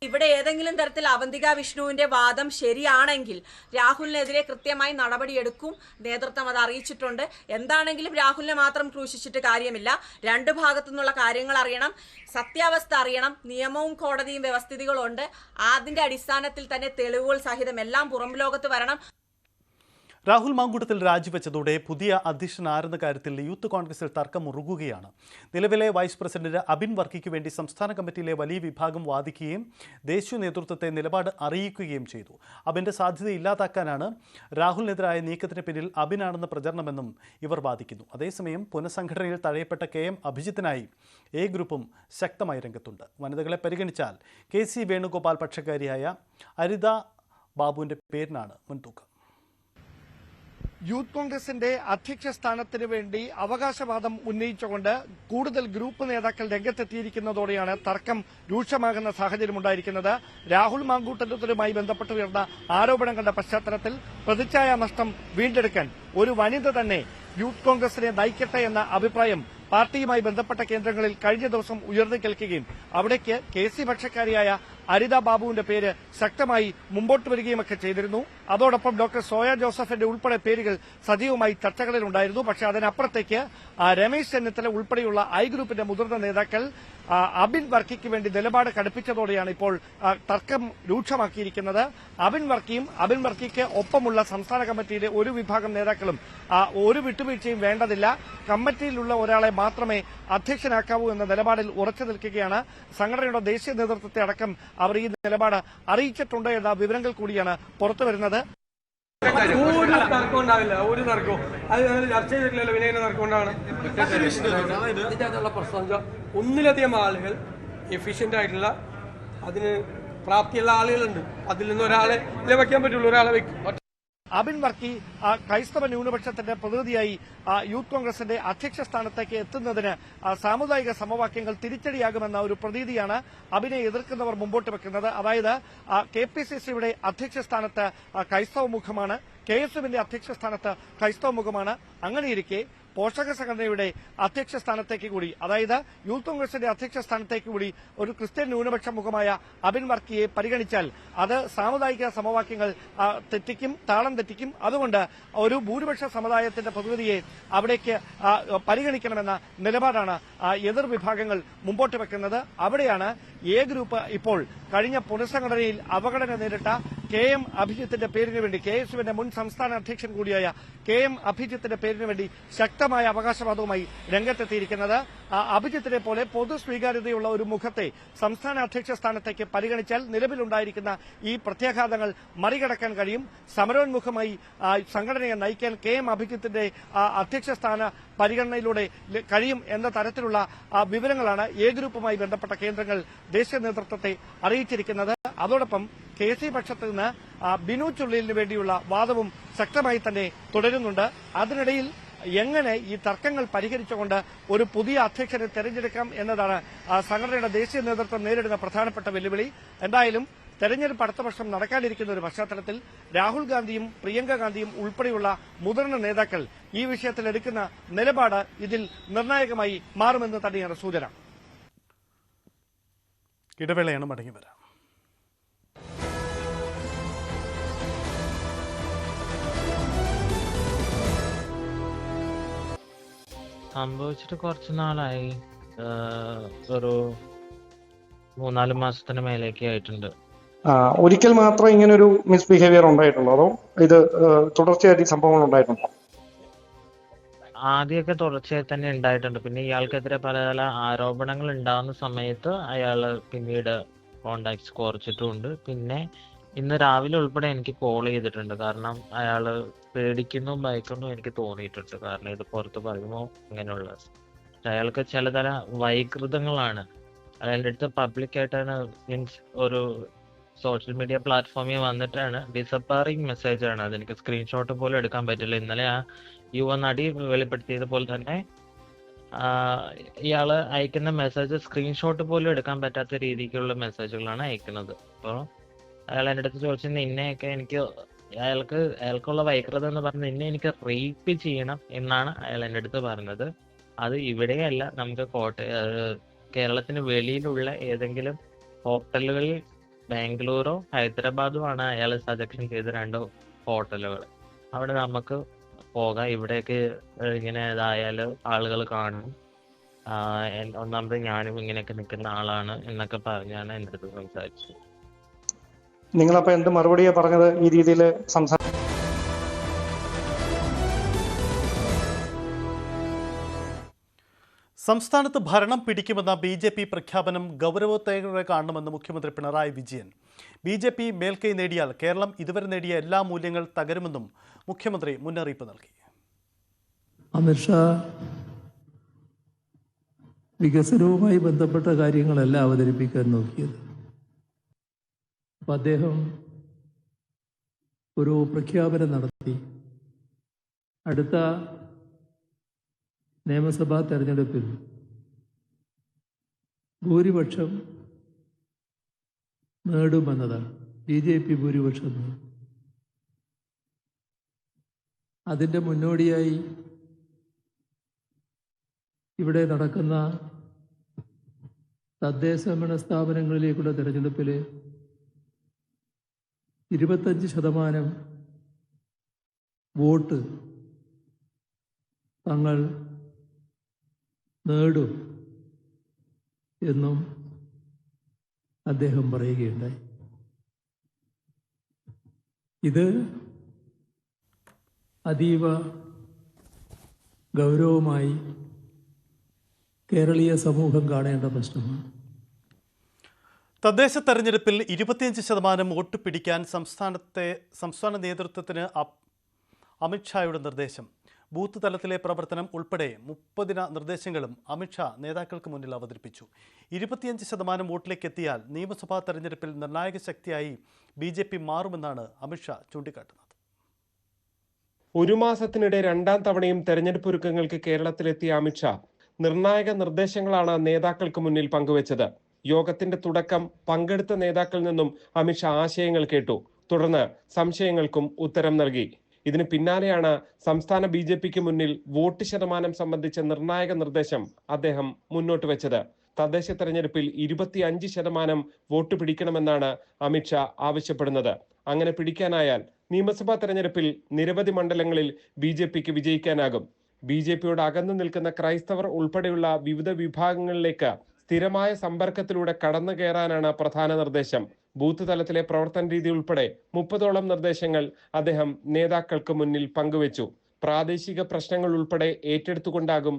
ഇവിടെ ഏതെങ്കിലും തരത്തിൽ അവന്തിക വിഷ്ണുവിന്റെ വാദം ശരിയാണെങ്കിൽ രാഹുലിനെതിരെ കൃത്യമായി നടപടിയെടുക്കും. നേതൃത്വം അത് അറിയിച്ചിട്ടുണ്ട്. എന്താണെങ്കിലും രാഹുലിനെ മാത്രം ക്രൂശിച്ചിട്ട് കാര്യമില്ല. രണ്ടു ഭാഗത്തു നിന്നുള്ള കാര്യങ്ങൾ അറിയണം, സത്യാവസ്ഥ അറിയണം. നിയമവും കോടതിയും വ്യവസ്ഥിതികളുണ്ട്. അതിന്റെ അടിസ്ഥാനത്തിൽ തന്നെ തെളിവുകൾ സഹിതം എല്ലാം പുറം ലോകത്ത് വരണം. രാഹുൽ മാങ്കൂട്ടത്തിൽ രാജിവെച്ചതോടെ പുതിയ അധ്യക്ഷൻ ആരെന്ന കാര്യത്തിൽ യൂത്ത് കോൺഗ്രസിൽ തർക്കം മുറുകുകയാണ്. നിലവിലെ വൈസ് പ്രസിഡന്റ് അബിൻ വർക്കിക്ക് വേണ്ടി സംസ്ഥാന കമ്മിറ്റിയിലെ വലിയ വിഭാഗം വാദിക്കുകയും ദേശീയ നേതൃത്വത്തെ നിലപാട് അറിയിക്കുകയും ചെയ്തു. അബിന്റെ സാധ്യത ഇല്ലാതാക്കാനാണ് രാഹുലിനെതിരായ നീക്കത്തിന് പിന്നിൽ അബിനാണെന്ന പ്രചരണമെന്നും ഇവർ വാദിക്കുന്നു. അതേസമയം പുനഃസംഘടനയിൽ തഴയപ്പെട്ട KM അഭിജിത്തിനായി എ ഗ്രൂപ്പും ശക്തമായി രംഗത്തുണ്ട്. വനിതകളെ പരിഗണിച്ചാൽ KC വേണുഗോപാൽ പക്ഷക്കാരിയായ അരിത ബാബുവിന്റെ പേരിനാണ് മുൻതൂക്കം. യൂത്ത് കോൺഗ്രസിന്റെ അധ്യക്ഷ സ്ഥാനത്തിന് വേണ്ടി അവകാശവാദം ഉന്നയിച്ചുകൊണ്ട് കൂടുതൽ ഗ്രൂപ്പ് നേതാക്കൾ രംഗത്തെത്തിയിരിക്കുന്നതോടെയാണ് തർക്കം രൂക്ഷമാകുന്ന സാഹചര്യമുണ്ടായിരിക്കുന്നത്. രാഹുൽ മാങ്കൂട്ടത്തിലുമായി ബന്ധപ്പെട്ട് ഉയർന്ന ആരോപണങ്ങളുടെ പശ്ചാത്തലത്തിൽ പ്രതിച്ഛായ നഷ്ടം വീണ്ടെടുക്കാൻ ഒരു വനിത തന്നെ യൂത്ത് കോൺഗ്രസിനെ നയിക്കട്ടെ എന്ന അഭിപ്രായം പാർട്ടിയുമായി ബന്ധപ്പെട്ട കേന്ദ്രങ്ങളിൽ കഴിഞ്ഞ ദിവസം ഉയർന്നു കേൾക്കുകയും അവിടേക്ക് KC പക്ഷക്കാരിയായ അരിത ബാബുവിന്റെ പേര് ശക്തമായി മുമ്പോട്ട് വരികയുമൊക്കെ ചെയ്തിരുന്നു. അതോടൊപ്പം ഡോക്ടർ സോയ ജോസഫിന്റെ ഉൾപ്പെടെ പേരുകൾ സജീവമായി ചർച്ചകളിലുണ്ടായിരുന്നു. പക്ഷേ അതിനപ്പുറത്തേക്ക് രമേശ് ചെന്നിത്തല ഉൾപ്പെടെയുള്ള ഐ ഗ്രൂപ്പിന്റെ മുതിർന്ന നേതാക്കൾ അബിൻ വർക്കിക്ക് വേണ്ടി നിലപാട് കടുപ്പിച്ചതോടെയാണ് ഇപ്പോൾ തർക്കം രൂക്ഷമാക്കിയിരിക്കുന്നത്. അബിൻ വർക്കിക്ക് ഒപ്പമുള്ള സംസ്ഥാന കമ്മിറ്റിയിലെ ഒരു വിഭാഗം നേതാക്കളും ഒരു വിട്ടുവീഴ്ചയും വേണ്ടതില്ല, കമ്മിറ്റിയിലുള്ള ഒരാളെ മാത്രമേ അധ്യക്ഷനാക്കാവൂ എന്ന നിലപാടിൽ ഉറച്ചു നിൽക്കുകയാണ്. സംഘടനയുടെ ദേശീയ നേതൃത്വത്തെ അടക്കം അവർ ഈ നിലപാട് അറിയിച്ചിട്ടുണ്ട് എന്ന വിവരങ്ങൾ കൂടിയാണ് പുറത്തുവരുന്നത്. ഒരു തർക്കം ഉണ്ടാവില്ല, ഒരു തർക്കവും അത് ചർച്ച ചെയ്തിട്ടില്ലല്ലോ. വിനയന തർക്കം ഉണ്ടാവണം. ഇതിനുള്ള പ്രശ്നം ഒന്നിലധികം ആളുകൾ എഫിഷ്യന്റ് ആയിട്ടുള്ള അതിന് പ്രാപ്തിയുള്ള ആളുകളുണ്ട്. അതിൽ നിന്ന് ഒരാളെ വെക്കാൻ പറ്റുള്ളൂ, ഒരാളെ വെക്കും. അബിൻ വർക്കി ക്രൈസ്തവ ന്യൂനപക്ഷത്തിന്റെ പ്രതിനിധിയായി യൂത്ത് കോൺഗ്രസിന്റെ അധ്യക്ഷ സ്ഥാനത്തേക്ക് എത്തുന്നതിന് സാമുദായിക സമവാക്യങ്ങൾ തിരിച്ചടിയാകുമെന്ന ഒരു പ്രതീതിയാണ് അബിനെ എതിർക്കുന്നവർ മുമ്പോട്ട് വെക്കുന്നത്. അതായത് KPCCയുടെ അധ്യക്ഷ സ്ഥാനത്ത് ക്രൈസ്തവ മുഖമാണ്, KSUവിന്റെ അധ്യക്ഷ സ്ഥാനത്ത് ക്രൈസ്തവ മുഖമാണ്. അങ്ങനെയിരിക്കെ പോഷക സംഘടനയുടെ അധ്യക്ഷ സ്ഥാനത്തേക്ക് കൂടി, അതായത് യൂത്ത് കോൺഗ്രസിന്റെ അധ്യക്ഷ സ്ഥാനത്തേക്ക് കൂടി ഒരു ക്രിസ്ത്യൻ ന്യൂനപക്ഷ മുഖമായ അബിൻ വർക്കിയെ പരിഗണിച്ചാൽ അത് സാമുദായിക സമവാക്യങ്ങൾ താളം തെറ്റിക്കും. അതുകൊണ്ട് ഒരു ഭൂരിപക്ഷ സമുദായത്തിന്റെ പ്രതിനിധിയെ അവിടേക്ക് പരിഗണിക്കണമെന്ന നിലപാടാണ് എതിർ വിഭാഗങ്ങൾ മുമ്പോട്ട് വെക്കുന്നത്. അവിടെയാണ് എ ഗ്രൂപ്പ് ഇപ്പോൾ കഴിഞ്ഞ പുനഃസംഘടനയിൽ അവഗണന നേരിട്ട KM അഭിജിത്തിന്റെ പേരിന് വേണ്ടി, KSUവിന്റെ മുൻ സംസ്ഥാന അധ്യക്ഷൻ കൂടിയായ KM അഭിജിത്തിന്റെ പേരിന് വേണ്ടി ശക്തമായ അവകാശവാദവുമായി രംഗത്തെത്തിയിരിക്കുന്നത്. അഭിജിത്തിനെ പോലെ പൊതു സ്വീകാര്യതയുള്ള ഒരു മുഖത്തെ സംസ്ഥാന അധ്യക്ഷ സ്ഥാനത്തേക്ക് പരിഗണിച്ചാൽ നിലവിലുണ്ടായിരിക്കുന്ന ഈ പ്രത്യാഘാതങ്ങൾ മറികടക്കാൻ കഴിയും. സമരോന്മുഖമായി സംഘടനയെ നയിക്കാൻ KM അഭിജിത്തിന്റെ അധ്യക്ഷ സ്ഥാന പരിഗണനയിലൂടെ കഴിയും എന്ന തരത്തിലുള്ള വിവരങ്ങളാണ് എ ഗ്രൂപ്പുമായി ബന്ധപ്പെട്ട കേന്ദ്രങ്ങൾ ദേശീയ നേതൃത്വത്തെ അറിയിച്ചിരിക്കുന്നത്. അതോടൊപ്പം KC പക്ഷത്ത് നിന്ന് ബിനു ചുള്ളിലിന് വേണ്ടിയുള്ള വാദവും ശക്തമായി തന്നെ തുടരുന്നുണ്ട്. അതിനിടയിൽ എങ്ങനെ ഈ തർക്കങ്ങൾ പരിഹരിച്ചുകൊണ്ട് ഒരു പുതിയ അധ്യക്ഷനെ തെരഞ്ഞെടുക്കാം എന്നതാണ് സംഘടനയുടെ ദേശീയ നേതൃത്വം നേരിടുന്ന പ്രധാനപ്പെട്ട വെല്ലുവിളി. എന്തായാലും തെരഞ്ഞെടുപ്പ് അടുത്ത വർഷം നടക്കാനിരിക്കുന്ന ഒരു പശ്ചാത്തലത്തിൽ രാഹുൽ ഗാന്ധിയും പ്രിയങ്ക ഗാന്ധിയും ഉൾപ്പെടെയുള്ള മുതിർന്ന നേതാക്കൾ ഈ വിഷയത്തിൽ എടുക്കുന്ന നിലപാട് ഇതിൽ നിർണായകമായി മാറുമെന്ന് തന്നെയാണ് സൂചന. ഇടവേളയാണ്, മടങ്ങി വരാം. സംഭവിച്ചിട്ട് കുറച്ച് നാളായി, ഒരു 3-4 മാസത്തിന് മേലേക്ക് ആയിട്ടുണ്ട്. ഒരിക്കൽ മാത്രം ഇങ്ങനെ ഒരു മിസ്ബിഹേവിയർ ഉണ്ടായിട്ടുള്ളൂ, അതോ ഇത് തുടർച്ചയായിട്ട് സംഭവങ്ങൾ ഉണ്ടായിട്ടുണ്ടോ? ആദ്യമൊക്കെ തുടർച്ചയായി തന്നെ ഉണ്ടായിട്ടുണ്ട്. പിന്നെ ഇയാൾക്കെതിരെ പല പല ആരോപണങ്ങൾ ഉണ്ടാകുന്ന സമയത്ത് അയാൾ പിന്നീട് കോണ്ടാക്ട്സ് കുറച്ചിട്ടുമുണ്ട്. പിന്നെ ഇന്ന് രാവിലെ ഉൾപ്പെടെ എനിക്ക് കോൾ ചെയ്തിട്ടുണ്ട്. കാരണം അയാൾ പേടിക്കുന്നു ഭയക്കുന്നു എനിക്ക് തോന്നിയിട്ടുണ്ട്. കാരണം ഇത് പുറത്ത് പറയുമ്പോൾ ഇങ്ങനെയുള്ള അയാൾക്ക് ചിലതര വൈകൃതങ്ങളാണ്. അയാളുടെ അടുത്ത് പബ്ലിക്കായിട്ടാണ്, മീൻസ് ഒരു സോഷ്യൽ മീഡിയ പ്ലാറ്റ്ഫോമിൽ വന്നിട്ടാണ് ഡിസപ്പാറിങ് മെസ്സേജാണ്. അതെനിക്ക് സ്ക്രീൻഷോട്ട് പോലും എടുക്കാൻ പറ്റില്ല. ഇന്നലെ ആ യുവനടി വെളിപ്പെടുത്തിയത് പോലെ തന്നെ ഇയാൾ അയക്കുന്ന മെസ്സേജ് സ്ക്രീൻഷോട്ട് പോലും എടുക്കാൻ പറ്റാത്ത രീതിക്കുള്ള മെസ്സേജുകളാണ് അയക്കുന്നത്. അപ്പോൾ അയാൾ എൻ്റെ അടുത്ത് ചോദിച്ചത് നിന്നെയൊക്കെ അയാൾക്കുള്ള വൈകൃതം എന്ന് പറഞ്ഞ് നിന്നെ എനിക്ക് റേപ്പ് ചെയ്യണം എന്നാണ് അയാൾ എൻ്റെ അടുത്ത് പറഞ്ഞത്. അത് ഇവിടെയല്ല, നമുക്ക് കേരളത്തിന് വെളിയിലുള്ള ഏതെങ്കിലും ഹോട്ടലുകളിൽ ബാംഗ്ലൂരോ ഹൈദരാബാദോ ആണ് അയാൾ സജക്ഷൻ ചെയ്ത 2 ഹോട്ടലുകൾ. അവിടെ നമുക്ക് പോകാം. ഇവിടേക്ക് ഇങ്ങനെ ഇതായാൽ ആളുകൾ കാണും. ഒന്നാമത് ഞാനും ഇങ്ങനെയൊക്കെ നിൽക്കുന്ന ആളാണ് എന്നൊക്കെ പറഞ്ഞാണ് എൻ്റെ അടുത്ത് സംസാരിച്ചത്. നിങ്ങളപ്പോൾ എന്ത് മറുപടിയാ പറഞ്ഞത് ഈ രീതിയിൽ സംസ്ഥാനത്ത് ഭരണം പിടിക്കുമെന്ന BJP പ്രഖ്യാപനം ഗൗരവത്തോടെ കാണണമെന്ന് മുഖ്യമന്ത്രി പിണറായി വിജയൻ. BJP മേൽക്കൈ നേടിയാൽ കേരളം ഇതുവരെ നേടിയ എല്ലാ മൂല്യങ്ങൾ തകരുമെന്നും മുഖ്യമന്ത്രി മുന്നറിയിപ്പ് നൽകി. അമിത്ഷാ വികസനവുമായി ബന്ധപ്പെട്ട കാര്യങ്ങളല്ല അവതരിപ്പിക്കാൻ നോക്കിയത്. അപ്പം അദ്ദേഹം ഒരു പ്രഖ്യാപനം നടത്തി. അടുത്ത നിയമസഭാ തെരഞ്ഞെടുപ്പിൽ ഭൂരിപക്ഷം നേടുമെന്നതാണ്. BJP ഭൂരിപക്ഷം നേടും. അതിൻ്റെ മുന്നോടിയായി ഇവിടെ നടക്കുന്ന തദ്ദേശഭരണ സ്ഥാപനങ്ങളിലേക്കുള്ള തെരഞ്ഞെടുപ്പിൽ 25% വോട്ട് തങ്ങൾ നേടും എന്നും അദ്ദേഹം പറയുകയുണ്ടായി. ഇത് അതീവ ഗൗരവമായി കേരളീയ സമൂഹം കാണേണ്ട പ്രശ്നമാണ്. തദ്ദേശ തെരഞ്ഞെടുപ്പിൽ 25% വോട്ട് പിടിക്കാൻ സംസ്ഥാന നേതൃത്വത്തിന് അമിത്ഷായുടെ നിർദ്ദേശം. ബൂത്ത് തലത്തിലെ പ്രവർത്തനം ഉൾപ്പെടെ 30 നിർദ്ദേശങ്ങളും അമിത്ഷാ നേതാക്കൾക്ക് മുന്നിൽ അവതരിപ്പിച്ചു. 25% വോട്ടിലേക്ക് എത്തിയാൽ നിയമസഭാ തെരഞ്ഞെടുപ്പിൽ നിർണായക ശക്തിയായി BJP മാറുമെന്നാണ് അമിത്ഷാ ചൂണ്ടിക്കാട്ടുന്നത്. ഒരു മാസത്തിനിടെ 2ാം തവണയും തെരഞ്ഞെടുപ്പ് ഒരുക്കങ്ങൾക്ക് കേരളത്തിലെത്തിയ അമിത്ഷാ നിർണായക നിർദ്ദേശങ്ങളാണ് നേതാക്കൾക്ക് മുന്നിൽ പങ്കുവച്ചത്. യോഗത്തിന്റെ തുടക്കം പങ്കെടുത്ത നേതാക്കളിൽ നിന്നും അമിത്ഷാ ആശയങ്ങൾ കേട്ടു. തുടർന്ന് സംശയങ്ങൾക്കും ഉത്തരം നൽകി. ഇതിന് പിന്നാലെയാണ് സംസ്ഥാന BJPക്ക് മുന്നിൽ വോട്ട് ശതമാനം സംബന്ധിച്ച നിർണായക നിർദ്ദേശം അദ്ദേഹം മുന്നോട്ട് വെച്ചത്. തദ്ദേശ തെരഞ്ഞെടുപ്പിൽ 25% വോട്ട് പിടിക്കണമെന്നാണ് അമിത്ഷാ ആവശ്യപ്പെടുന്നത്. അങ്ങനെ പിടിക്കാനായാൽ നിയമസഭാ തെരഞ്ഞെടുപ്പിൽ നിരവധി മണ്ഡലങ്ങളിൽ BJPക്ക് വിജയിക്കാനാകും. BJPയോട് അകന്നു നിൽക്കുന്ന ക്രൈസ്തവർ ഉൾപ്പെടെയുള്ള വിവിധ വിഭാഗങ്ങളിലേക്ക് സ്ഥിരമായ സമ്പർക്കത്തിലൂടെ കടന്നു കയറാനാണ് പ്രധാന നിർദ്ദേശം. ബൂത്ത് തലത്തിലെ പ്രവർത്തന രീതി ഉൾപ്പെടെ 30ഓളം നിർദ്ദേശങ്ങൾ അദ്ദേഹം നേതാക്കൾക്ക് മുന്നിൽ പങ്കുവച്ചു. പ്രാദേശിക പ്രശ്നങ്ങൾ ഉൾപ്പെടെ ഏറ്റെടുത്തുകൊണ്ടാകും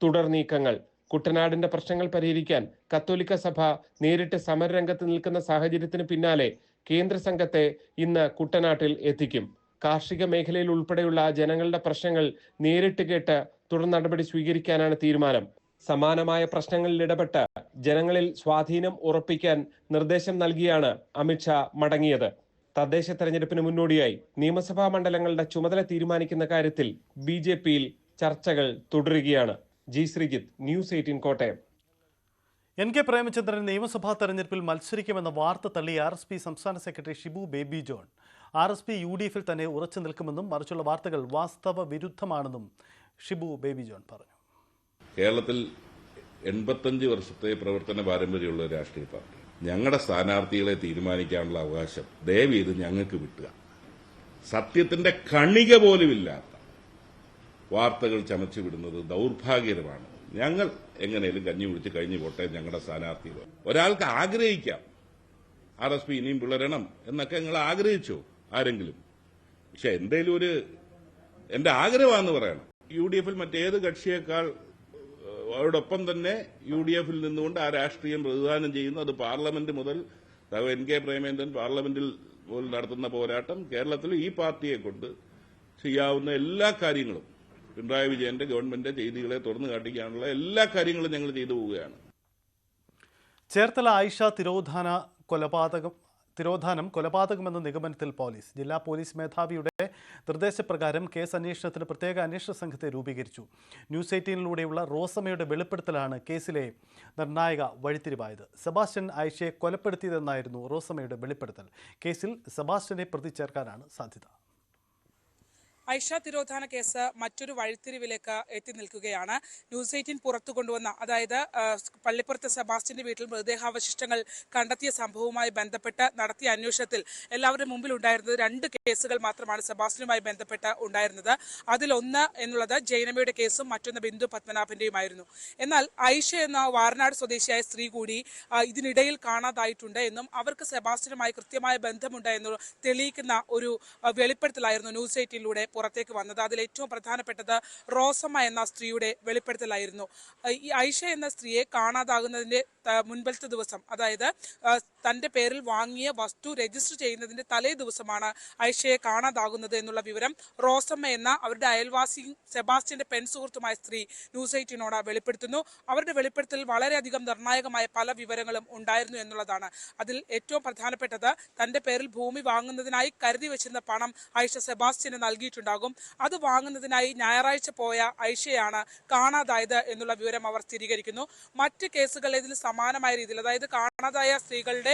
തുടർ നീക്കങ്ങൾ. കുട്ടനാടിന്റെ പ്രശ്നങ്ങൾ പരിഹരിക്കാൻ കത്തോലിക്ക സഭ നേരിട്ട് സമരരംഗത്ത് നിൽക്കുന്ന സാഹചര്യത്തിന് പിന്നാലെ കേന്ദ്ര സംഘത്തെ ഇന്ന് കുട്ടനാട്ടിൽ എത്തിക്കും. കാർഷിക മേഖലയിൽ ഉൾപ്പെടെയുള്ള ജനങ്ങളുടെ പ്രശ്നങ്ങൾ നേരിട്ട് കേട്ട് തുടർ നടപടി സ്വീകരിക്കാനാണ് തീരുമാനം. സമാനമായ പ്രശ്നങ്ങളിൽ ഇടപെട്ട് ജനങ്ങളിൽ സ്വാധീനം ഉറപ്പിക്കാൻ നിർദ്ദേശം നൽകിയാണ് അമിത്ഷാ മടങ്ങിയത്. തദ്ദേശ തെരഞ്ഞെടുപ്പിന് മുന്നോടിയായി നിയമസഭാ മണ്ഡലങ്ങളുടെ ചുമതല തീരുമാനിക്കുന്ന കാര്യത്തിൽ BJPയിൽ ചർച്ചകൾ തുടരുകയാണ്. G Sreejith, news 18 Kottayam. NK Premachandran നിയമസഭാ തെരഞ്ഞെടുപ്പിൽ മത്സരിക്കുമെന്ന വാർത്ത തള്ളി RSP സംസ്ഥാന secretary Shibu baby John. RSP UDFിൽ തന്നെ ഉറച്ചു നിൽക്കുമെന്നും മറിച്ചുള്ള വാർത്തകൾ വാസ്തവ വിരുദ്ധമാണെന്നും ഷിബു ബേബി ജോൺ പറഞ്ഞു. കേരളത്തിൽ 85 വർഷത്തെ പ്രവർത്തന പാരമ്പര്യമുള്ള രാഷ്ട്രീയ പാർട്ടി. ഞങ്ങളുടെ സ്ഥാനാർത്ഥികളെ തീരുമാനിക്കാനുള്ള അവകാശം ദയവീത് ഞങ്ങൾക്ക് വിട്ടുക. സത്യത്തിന്റെ കണിക പോലുമില്ലാത്ത വാർത്തകൾ ചമച്ചു വിടുന്നത് ദൗർഭാഗ്യകരമാണ്. ഞങ്ങൾ എങ്ങനെയും കഞ്ഞി കുടിച്ച് കഴിഞ്ഞു പോട്ടെ. ഞങ്ങളുടെ സ്ഥാനാർത്ഥികൾ ഒരാൾക്ക് ആഗ്രഹിക്കാം RSP ഇനിയും പിളരണം എന്നൊക്കെ നിങ്ങൾ ആഗ്രഹിച്ചോ ആരെങ്കിലും? പക്ഷെ എന്തേലും എന്റെ ആഗ്രഹമാണെന്ന് പറയണം. UDFിൽ മറ്റേത് കക്ഷിയേക്കാൾ അവരോടൊപ്പം തന്നെ UDFിൽ നിന്നുകൊണ്ട് ആ രാഷ്ട്രീയം പ്രതിദാനം ചെയ്യുന്നു. അത് പാർലമെന്റ് മുതൽ NK പ്രേമേന്ദ്രൻ പാർലമെന്റിൽ പോലും നടത്തുന്ന പോരാട്ടം കേരളത്തിൽ ഈ പാർട്ടിയെ കൊണ്ട് ചെയ്യാവുന്ന എല്ലാ കാര്യങ്ങളും പിണറായി വിജയന്റെ ഗവൺമെന്റ് ചെയ്തികളെ തുറന്നു കാട്ടിക്കാനുള്ള എല്ലാ കാര്യങ്ങളും ഞങ്ങൾ ചെയ്തു പോവുകയാണ്. ചേർത്തല ആയിഷ തിരോധാനം കൊലപാതകമെന്ന നിഗമനത്തിൽ പോലീസ്. ജില്ലാ പോലീസ് മേധാവിയുടെ നിർദ്ദേശപ്രകാരം കേസ് അന്വേഷണത്തിന് പ്രത്യേക അന്വേഷണ സംഘത്തെ രൂപീകരിച്ചു. ന്യൂസ് 18-ലൂടെയുള്ള റോസമ്മയുടെ വെളിപ്പെടുത്തലാണ് കേസിലെ നിർണായക വഴിത്തിരിവായത്. സെബാസ്റ്റ്യൻ ആയിഷയെ കൊലപ്പെടുത്തിയതെന്നായിരുന്നു റോസമ്മയുടെ വെളിപ്പെടുത്തൽ. കേസിൽ സെബാസ്റ്റ്യനെ പ്രതി ചേർക്കാനാണ് സാധ്യത. ഐഷ തിരോധാന കേസ് മറ്റൊരു വഴിത്തിരിവിലേക്ക് എത്തി നിൽക്കുകയാണ്. ന്യൂസ് 18 പുറത്തു കൊണ്ടുവന്ന, അതായത് പള്ളിപ്പുറത്തെ സെബാസ്റ്റ്യന്റെ വീട്ടിൽ മൃതദേഹാവശിഷ്ടങ്ങൾ കണ്ടെത്തിയ സംഭവവുമായി ബന്ധപ്പെട്ട് നടത്തിയ അന്വേഷണത്തിൽ എല്ലാവരുടെ മുമ്പിൽ ഉണ്ടായിരുന്നത് 2 കേസുകൾ മാത്രമാണ് സെബാസ്റ്റ്യനുമായി ബന്ധപ്പെട്ട് ഉണ്ടായിരുന്നത്. അതിലൊന്ന് എന്നുള്ളത് ജൈനമ്മയുടെ കേസും മറ്റൊന്ന് ബിന്ദു പത്മനാഭന്റെയുമായിരുന്നു. എന്നാൽ ഐഷ എന്ന വാരനാട് സ്വദേശിയായ സ്ത്രീ കൂടി ഇതിനിടയിൽ കാണാതായിട്ടുണ്ട് എന്നും അവർക്ക് സെബാസ്റ്റ്യനുമായി കൃത്യമായ ബന്ധമുണ്ട് എന്നും തെളിയിക്കുന്ന ഒരു വെളിപ്പെടുത്തലായിരുന്നു ന്യൂസ് 18-ലൂടെ പുറത്തേക്ക് വന്നത്. അതിൽ ഏറ്റവും പ്രധാനപ്പെട്ടത് റോസമ്മ എന്ന സ്ത്രീയുടെ വെളിപ്പെടുത്തലായിരുന്നു. ഈ ഐഷ എന്ന സ്ത്രീയെ കാണാതാകുന്നതിന്റെ മുൻപത്തെ ദിവസം, അതായത് തന്റെ പേരിൽ വാങ്ങിയ വസ്തു രജിസ്റ്റർ ചെയ്യുന്നതിന്റെ തലേ ദിവസമാണ് ഐഷയെ കാണാതാകുന്നത് എന്നുള്ള വിവരം റോസമ്മ എന്ന അവരുടെ അയൽവാസിയും സെബാസ്റ്റ്യന്റെ പെൺസുഹൃത്തുമായ സ്ത്രീ ന്യൂസ് 18-നോട് വെളിപ്പെടുത്തുന്നു. അവരുടെ വെളിപ്പെടുത്തൽ വളരെയധികം നിർണായകമായ പല വിവരങ്ങളും ഉണ്ടായിരുന്നു എന്നുള്ളതാണ്. അതിൽ ഏറ്റവും പ്രധാനപ്പെട്ടത് തന്റെ പേരിൽ ഭൂമി വാങ്ങുന്നതിനായി കരുതി വെച്ചിരുന്ന പണം ഐഷ സെബാസ്റ്റ്യന് നൽകിയിട്ടുണ്ടാകും. അത് വാങ്ങുന്നതിനായി ഞായറാഴ്ച പോയ ഐഷയാണ് കാണാതായത് എന്നുള്ള വിവരം അവർ സ്ഥിരീകരിക്കുന്നു. മറ്റ് കേസുകൾ ഇതിൽ സമാനമായ രീതിയിൽ, അതായത് കാണാതായ സ്ത്രീകളുടെ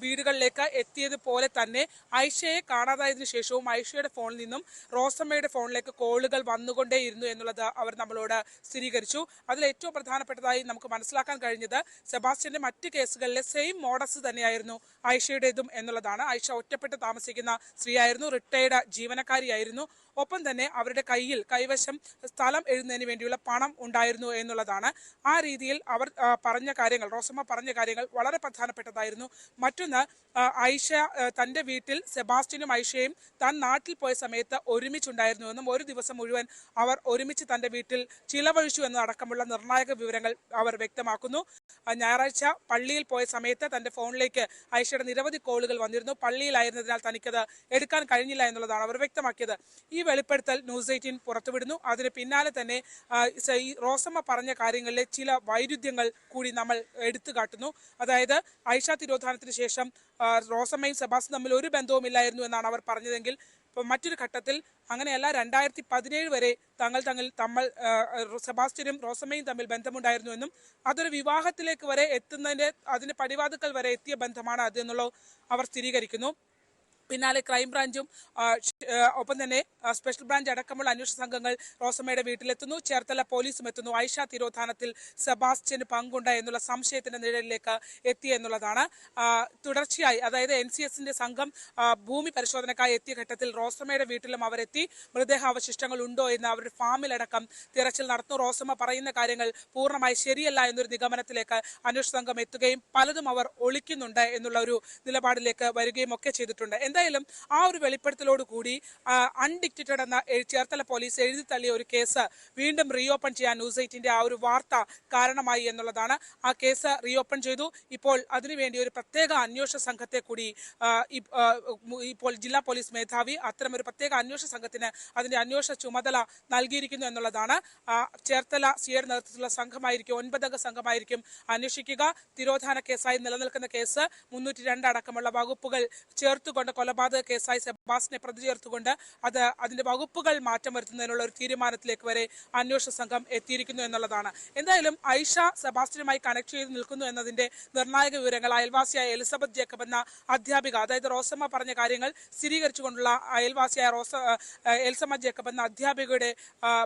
വീടുകളിലേക്ക് എത്തിയതുപോലെ തന്നെ ഐഷയെ കാണാതായതിനു ശേഷവും ഐഷയുടെ ഫോണിൽ നിന്നും റോസമ്മയുടെ ഫോണിലേക്ക് കോളുകൾ വന്നുകൊണ്ടേയിരുന്നു എന്നുള്ളത് അവർ നമ്മളോട് സ്ഥിരീകരിച്ചു. അതിൽ ഏറ്റവും പ്രധാനപ്പെട്ടതായി നമുക്ക് മനസ്സിലാക്കാൻ കഴിഞ്ഞത് സെബാസ്റ്റ്യന്റെ മറ്റ് കേസുകളിലെ സെയിം മോഡസ് തന്നെയായിരുന്നു ഐഷയുടേതും എന്നുള്ളതാണ്. ഐഷ ഒറ്റപ്പെട്ട് താമസിക്കുന്ന സ്ത്രീയായിരുന്നു, റിട്ടയർഡ് ജീവനക്കാരിയായിരുന്നു. ഒപ്പം തന്നെ അവരുടെ കൈവശം സ്ഥലം എഴുതുന്നതിന് വേണ്ടിയുള്ള പണം ഉണ്ടായിരുന്നു എന്നുള്ളതാണ്. ആ രീതിയിൽ അവർ പറഞ്ഞ കാര്യങ്ങൾ, റോസമ്മ പറഞ്ഞ കാര്യങ്ങൾ വളരെ പ്രധാനപ്പെട്ടതായിരുന്നു. മറ്റൊന്ന്, ഐഷ തന്റെ വീട്ടിൽ സെബാസ്റ്റ്യനും ഐഷയും താൻ നാട്ടിൽ പോയ സമയത്ത് ഒരുമിച്ചുണ്ടായിരുന്നു എന്നും ഒരു ദിവസം മുഴുവൻ അവർ ഒരുമിച്ച് തന്റെ വീട്ടിൽ ചിലവഴിച്ചു എന്നതടക്കമുള്ള നിർണായക വിവരങ്ങൾ അവർ വ്യക്തമാക്കുന്നു. ഞായറാഴ്ച പള്ളിയിൽ പോയ സമയത്ത് തന്റെ ഫോണിലേക്ക് ഐഷയുടെ നിരവധി കോളുകൾ വന്നിരുന്നു. പള്ളിയിലായിരുന്നതിനാൽ തനിക്കത് എടുക്കാൻ കഴിഞ്ഞില്ല എന്നുള്ളതാണ് അവർ വ്യക്തമാക്കിയത്. ഈ വെളിപ്പെടുത്തൽ ന്യൂസ് 18 പുറത്തുവിടുന്നു. അതിന് പിന്നാലെ തന്നെ റോസമ്മ പറഞ്ഞ കാര്യങ്ങളിലെ ചില വൈരുദ്ധ്യങ്ങൾ കൂടി നമ്മൾ എടുത്തു കാട്ടുന്നു. അതായത് ഐഷ തിരോധാനത്തിന് ശേഷം റോസമ്മയും സെബാസ്റ്റ്യനും തമ്മിൽ ഒരു ബന്ധവുമില്ലായിരുന്നു എന്നാണ് അവർ പറഞ്ഞതെങ്കിൽ മറ്റൊരു ഘട്ടത്തിൽ അങ്ങനെയല്ല, 2017 വരെ സെബാസ്റ്റ്യനും റോസമ്മയും തമ്മിൽ ബന്ധമുണ്ടായിരുന്നു എന്നും അതൊരു വിവാഹത്തിലേക്ക് വരെ എത്തുന്നതിന്റെ അതിന്റെ പടിവാതുക്കൽ വരെ എത്തിയ ബന്ധമാണ് അതെന്നുള്ള അവർ സ്ഥിരീകരിക്കുന്നു. പിന്നാലെ ക്രൈംബ്രാഞ്ചും ഒപ്പം തന്നെ സ്പെഷ്യൽ ബ്രാഞ്ച് അടക്കമുള്ള അന്വേഷണ സംഘങ്ങൾ റോസമ്മയുടെ വീട്ടിലെത്തുന്നു. ചേർത്തല പോലീസും എത്തുന്നു. ഐഷ തിരോധാനത്തിൽ സെബാസ്റ്റ്യന് പങ്കുണ്ട് എന്നുള്ള സംശയത്തിന്റെ നിഴലിലേക്ക് എത്തി എന്നുള്ളതാണ്. തുടർച്ചയായി, അതായത് NCSന്റെ സംഘം ഭൂമി പരിശോധനക്കായി എത്തിയ ഘട്ടത്തിൽ റോസമ്മയുടെ വീട്ടിലും അവരെത്തി. മൃതദേഹാവശിഷ്ടങ്ങൾ ഉണ്ടോ എന്ന് അവരുടെ ഫാമിലടക്കം തിരച്ചിൽ നടത്തുന്നു. റോസമ്മ പറയുന്ന കാര്യങ്ങൾ പൂർണ്ണമായി ശരിയല്ല എന്നൊരു നിഗമനത്തിലേക്ക് അന്വേഷണ സംഘം എത്തുകയും പലതും അവർ ഒളിക്കുന്നുണ്ട് എന്നുള്ള ഒരു നിലപാടിലേക്ക് വരികയും ഒക്കെ ചെയ്തിട്ടുണ്ട്. എന്തായാലും ആ ഒരു വെളിപ്പെടുത്തലോട് കൂടി അൺഡിക്റ്റഡ് എന്ന ചേർത്തല പോലീസ് എഴുതി തള്ളിയ ഒരു കേസ് വീണ്ടും റീഓപ്പൺ ചെയ്യാൻ ന്യൂസ് 18ന്റെ ആ ഒരു വാർത്ത കാരണമായി എന്നുള്ളതാണ്. ആ കേസ് റീഓപ്പൺ ചെയ്തു. ഇപ്പോൾ അതിനുവേണ്ടി ഒരു പ്രത്യേക അന്വേഷണ സംഘത്തെ കൂടി ഇപ്പോൾ ജില്ലാ പോലീസ് മേധാവി അത്തരമൊരു പ്രത്യേക അന്വേഷണ സംഘത്തിന് അതിന്റെ അന്വേഷണ ചുമതല നൽകിയിരിക്കുന്നു എന്നുള്ളതാണ്. ചേർത്തല സിയുടെ നേതൃത്വത്തിലുള്ള സംഘമായിരിക്കും, 9-അംഗ സംഘമായിരിക്കും അന്വേഷിക്കുക. തിരോധാന കേസായി നിലനിൽക്കുന്ന കേസ് 302 അടക്കമുള്ള വകുപ്പുകൾ ചേർത്തുകൊണ്ട് കൊലപാതക കേസായി സെബാസ്റ്റ്യനെ പ്രതി ചേർത്തുകൊണ്ട് അതിന്റെ വകുപ്പുകൾ മാറ്റം വരുത്തുന്നതിനുള്ള ഒരു തീരുമാനത്തിലേക്ക് വരെ അന്വേഷണ സംഘം എത്തിയിരിക്കുന്നു എന്നുള്ളതാണ്. എന്തായാലും ഐഷ സെബാസ്റ്റ്യനുമായി കണക്ട് ചെയ്ത് നിൽക്കുന്നു എന്നതിന്റെ നിർണായക വിവരങ്ങൾ അയൽവാസിയായ എലിസബത്ത് ജേക്കബ് എന്ന അധ്യാപിക, അതായത് റോസമ്മ പറഞ്ഞ കാര്യങ്ങൾ സ്ഥിരീകരിച്ചുകൊണ്ടുള്ള അയൽവാസിയായ എലിസമ്മ ജേക്കബ് എന്ന അധ്യാപികയുടെ